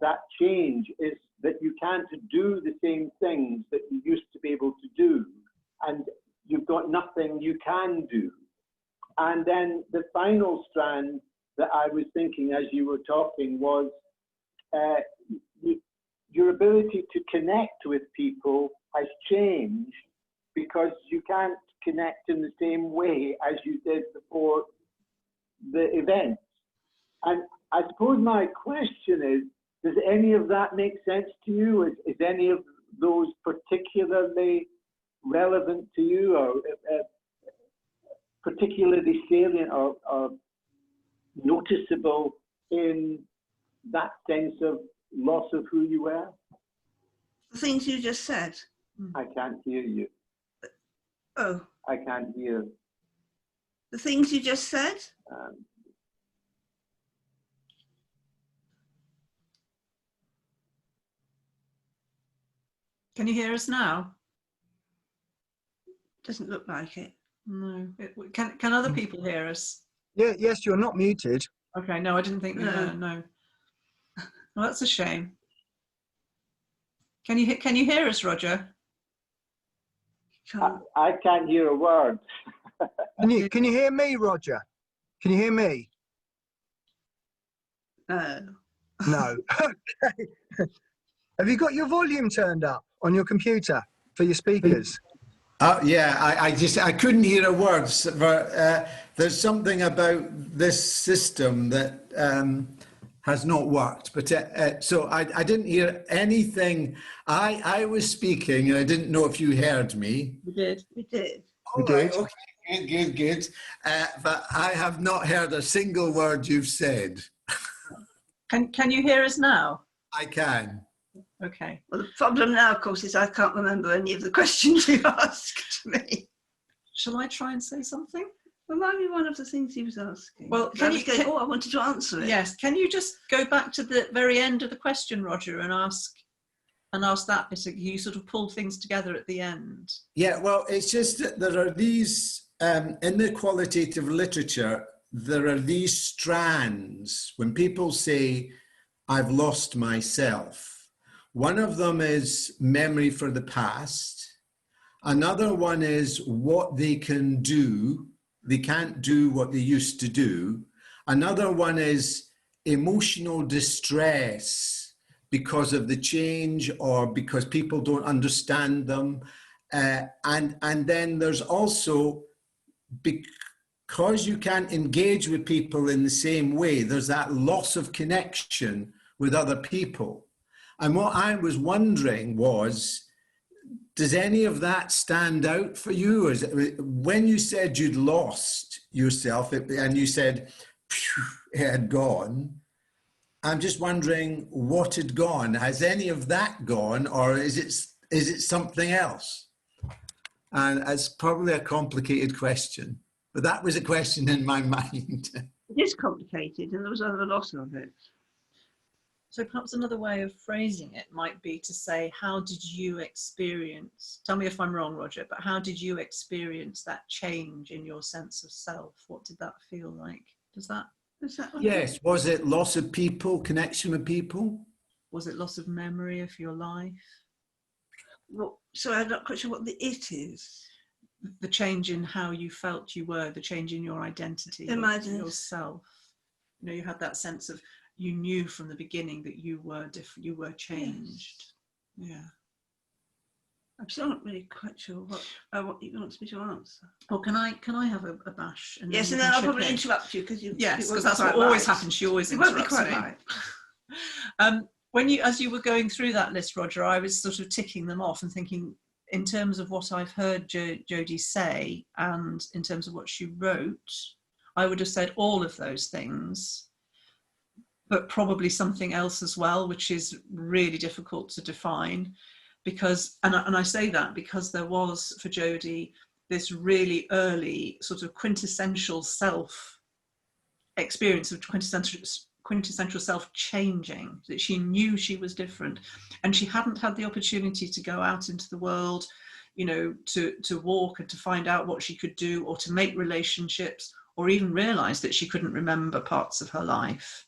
that change is that you can't do the same things that you used to be able to do, and you've got nothing you can do. And then the final strand that I was thinking as you were talking was your ability to connect with people has changed because you can't connect in the same way as you did before the event. And I suppose my question is, does any of that make sense to you? Is any of those particularly relevant to you, or particularly salient or noticeable in that sense of loss of who you were? The things you just said. I can't hear you. Oh. I can't hear. The things you just said? Can you hear us now? Doesn't look like it. No. Can other people hear us? Yeah, yes, you're not muted. Okay, no, I didn't think no. Well, that's a shame. Can you hear us, Roger? I can't hear a word. Can you hear me, Roger? Can you hear me? No. Okay. Have you got your volume turned up on your computer for your speakers? Yeah, I couldn't hear a word. But, there's something about this system that has not worked. But so I didn't hear anything. I was speaking and I didn't know if you heard me. We did. We did. All right, okay, good. But I have not heard a single word you've said. Can you hear us now? I can. Okay. Well, the problem now, of course, is I can't remember any of the questions you asked me. Shall I try and say something? Remind me one of the things he was asking. Well, I wanted to answer it. Yes. Can you just go back to the very end of the question, Roger, and ask that? You sort of pull things together at the end. Yeah. Well, it's just that there are these in the qualitative literature. There are these strands when people say, "I've lost myself." One of them is memory for the past. Another one is what they can do. They can't do what they used to do. Another one is emotional distress because of the change or because people don't understand them. And then there's also, because you can't engage with people in the same way, there's that loss of connection with other people. And what I was wondering was, does any of that stand out for you? When you said you'd lost yourself and you said it had gone, I'm just wondering what had gone. Has any of that gone, or is it something else? And it's probably a complicated question, but that was a question in my mind. It is complicated, and there was a lot of it. So perhaps another way of phrasing it might be to say, how did you experience, tell me if I'm wrong, Roger, but how did you experience that change in your sense of self? What did that feel like? Is that yes, was it loss of people, connection with people? Was it loss of memory of your life? Well, so I'm not quite sure what the it is. The change in how you felt you were, the change in your identity, yourself. You know, you had that sense of, you knew from the beginning that you were different, you were changed. Yes. Yeah. I'm still not really quite sure what you want me to answer. Well, can I have a bash? And yes, and then I'll probably interrupt you because because that's what always happens. She always interrupts me. Right. When as you were going through that list, Roger, I was sort of ticking them off and thinking, in terms of what I've heard Jodie say, and in terms of what she wrote, I would have said all of those things, but probably something else as well, which is really difficult to define. Because, and I say that because there was, for Jodie, this really early sort of quintessential self experience of quintessential self changing, that she knew she was different, and she hadn't had the opportunity to go out into the world, you know, to walk and to find out what she could do, or to make relationships, or even realize that she couldn't remember parts of her life.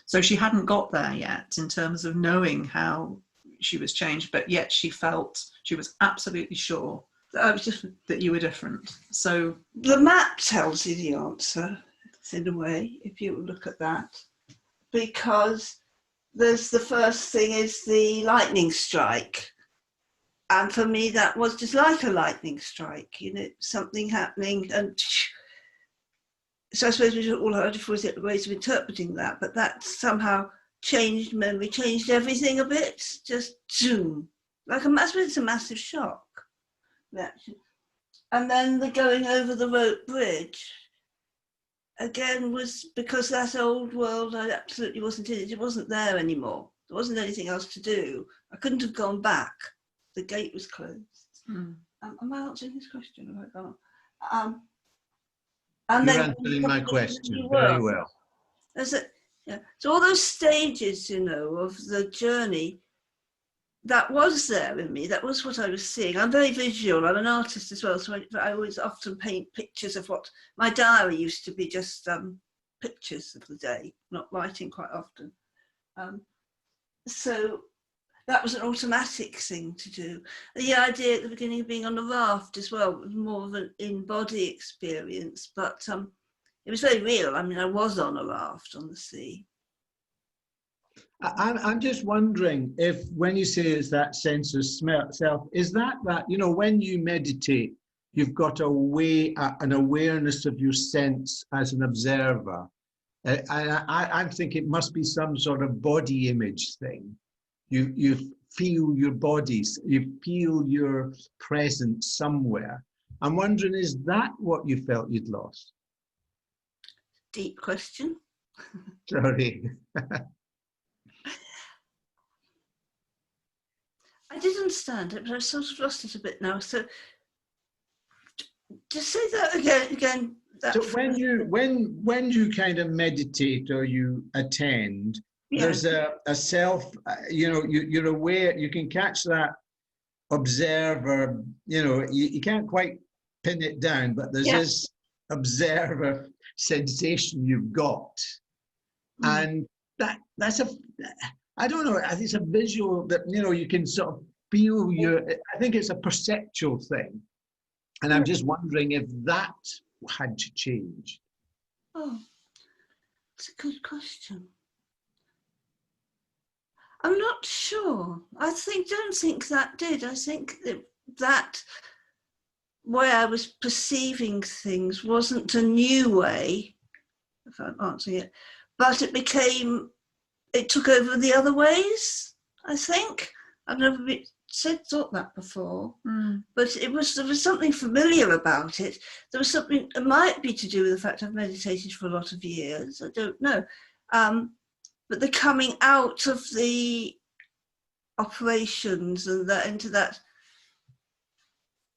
So she hadn't got there yet in terms of knowing how she was changed, but yet she was absolutely sure that you were different. So the map tells you the answer, in a way, if you look at that, because there's the first thing is the lightning strike. And for me, that was just like a lightning strike, you know, something happening. And so I suppose we all had different ways of interpreting that, but that somehow changed memory, changed everything a bit, just like I suppose it's a massive shock reaction. And then the going over the rope bridge, again, was because that old world I absolutely wasn't in it. It wasn't there anymore. There wasn't anything else to do. I couldn't have gone back. The gate was closed. Am I answering this question? Have I gone? And You're then answering my question very well. So all those stages, you know, of the journey, that was there in me. That was what I was seeing. I'm very visual. I'm an artist as well, so I always often paint pictures of what my diary used to be, just pictures of the day, not writing quite often. So that was an automatic thing to do. The idea at the beginning of being on a raft as well was more of an in-body experience, but it was very real. I mean, I was on a raft on the sea. I'm just wondering if, when you say it's that sense of self, is that, you know, when you meditate, you've got an awareness of your sense as an observer. I think it must be some sort of body image thing. You feel your bodies, you feel your presence somewhere. I'm wondering, is that what you felt you'd lost? Deep question. Sorry. I did understand it, but I've sort of lost it a bit now. So just say that again. So when you kind of meditate or you attend, there's a self, you know, you're aware, you can catch that observer, you know, you can't quite pin it down, but there's this observer sensation you've got. And that's I don't know, I think it's a visual that, you know, you can sort of feel I think it's a perceptual thing. And I'm just wondering if that had to change. Oh, that's a good question. I'm not sure. I don't think that did. I think that way I was perceiving things wasn't a new way, if I'm answering it, but it took over the other ways, I think. I've never thought that before, but there was something familiar about it. There was something, it might be to do with the fact I've meditated for a lot of years, I don't know. But the coming out of the operations and that into that,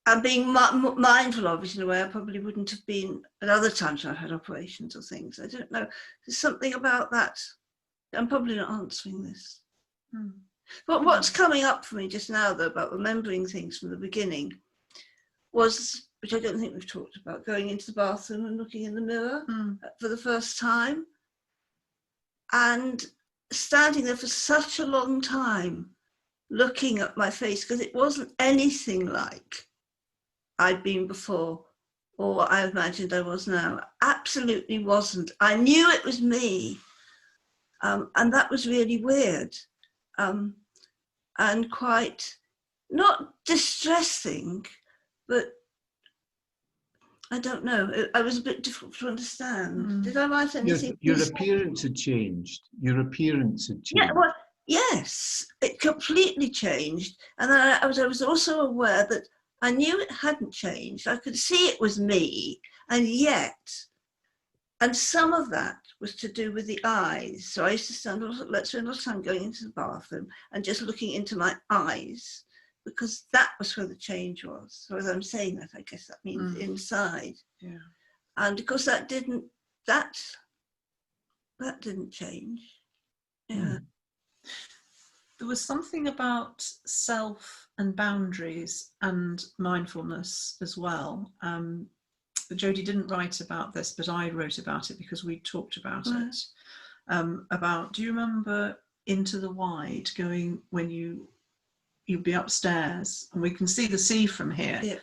and being mindful of it in a way I probably wouldn't have been at other times when I've had operations or things. I don't know. There's something about that. I'm probably not answering this. But what's coming up for me just now, though, about remembering things from the beginning was, which I don't think we've talked about, going into the bathroom and looking in the mirror for the first time and standing there for such a long time looking at my face, because it wasn't anything like I'd been before or what I imagined I was now. Absolutely wasn't. I knew it was me, and that was really weird, and quite not distressing, but I don't know. I was a bit difficult to understand. Did I write anything? Your appearance had changed. Your appearance had changed. Yeah, well, yes, it completely changed. And then I was also aware that I knew it hadn't changed. I could see it was me, and some of that was to do with the eyes. So I used to spend a lot of time going into the bathroom and just looking into my eyes, because that was where the change was. So as I'm saying that, I guess that means inside. Yeah. And of course that didn't change. Yeah. There was something about self and boundaries and mindfulness as well. Jodie didn't write about this, but I wrote about it because we talked about it. Do you remember Into the Wide, going when you'd be upstairs and we can see the sea from here? Yeah.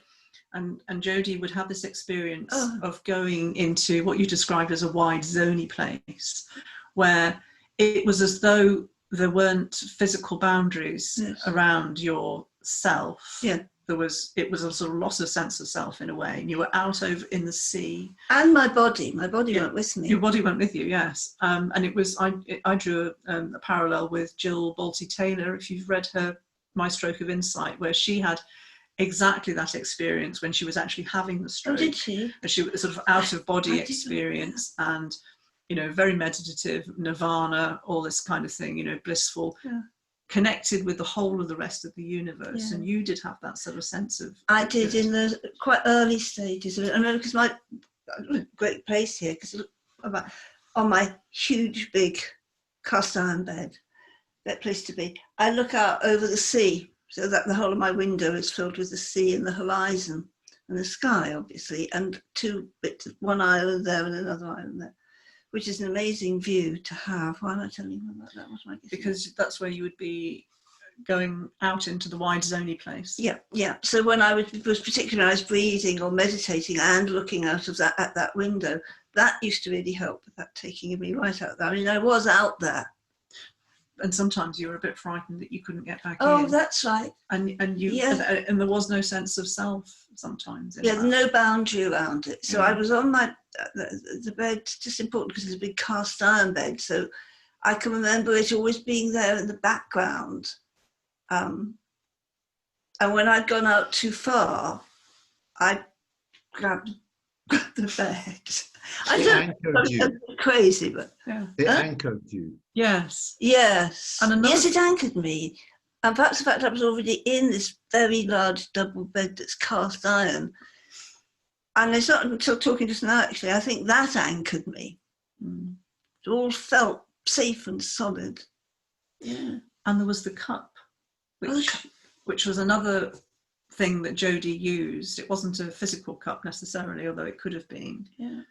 And Jodie would have this experience of going into what you described as a wide zoney place, where it was as though there weren't physical boundaries around yourself. Yeah. It was a sort of loss of sense of self in a way, and you were out over in the sea. And my body went with me. Your body went with you, yes. And it was I drew a parallel with Jill Bolte-Taylor, if you've read her My Stroke of Insight, where she had exactly that experience when she was actually having the stroke. Oh, did she? She was sort of out of body experience, and very meditative, nirvana, all this kind of thing, blissful. Yeah. Connected with the whole of the rest of the universe, and you did have that sort of sense of. I did in the quite early stages of it. I know, because my great place here, because on my huge big cast iron bed, that place to be. I look out over the sea, so that the whole of my window is filled with the sea and the horizon and the sky, obviously, and two bits, one island there and another island there, which is an amazing view to have. Why am I telling you about that? What am I guessing? Because that's where you would be going out into the wide zoney place. Yeah. So when I was particularly when I was breathing or meditating and looking out of that at that window, that used to really help with that taking me right out there. I mean, I was out there. And sometimes you were a bit frightened that you couldn't get back in. Oh, that's right. And there was no sense of self sometimes. No boundary around it. So I was on the bed, just important because it's a big cast iron bed. So I can remember it always being there in the background. And when I'd gone out too far, I grabbed the bed. I don't know, crazy, but it anchored you. Yes. And yes, it anchored me. And perhaps the fact I was already in this very large double bed that's cast iron. And it's not until talking just now, actually, I think that anchored me. It all felt safe and solid. Yeah. And there was the cup, which was another thing that Jodie used. It wasn't a physical cup necessarily, although it could have been. Yeah.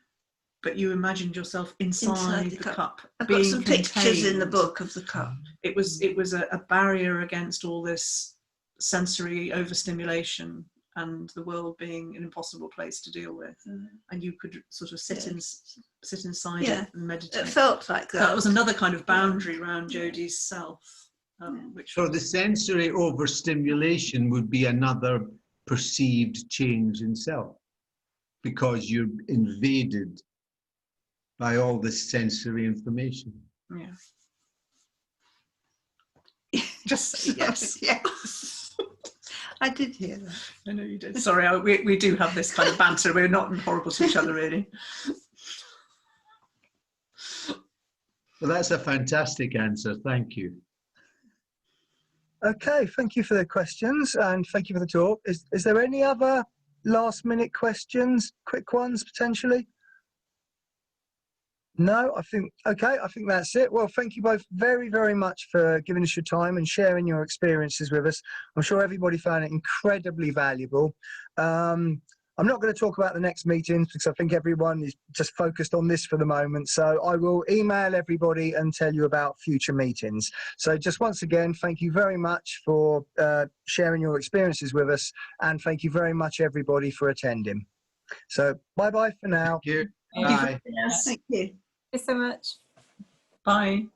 But you imagined yourself inside the cup. I've got some pictures in the book of the cup. It was a barrier against all this sensory overstimulation and the world being an impossible place to deal with. And you could sort of sit inside it and meditate. It felt like that. That was another kind of boundary around Jodie's self. So the sensory overstimulation would be another perceived change in self, because you're invaded by all this sensory information. Yeah. Just yes. Yes. I did hear that. I know you did. Sorry, we do have this kind of banter. We're not horrible to each other, really. Well, that's a fantastic answer. Thank you. Okay, thank you for the questions and thank you for the talk. Is there any other last minute questions, quick ones potentially? No, I think that's it. Well, thank you both very, very much for giving us your time and sharing your experiences with us. I'm sure everybody found it incredibly valuable. I'm not going to talk about the next meetings because I think everyone is just focused on this for the moment. So I will email everybody and tell you about future meetings. So just once again, thank you very much for sharing your experiences with us. And thank you very much, everybody, for attending. So bye-bye for now. Thank you. Bye. Bye. Yes. Thank you. Thank you so much. Bye.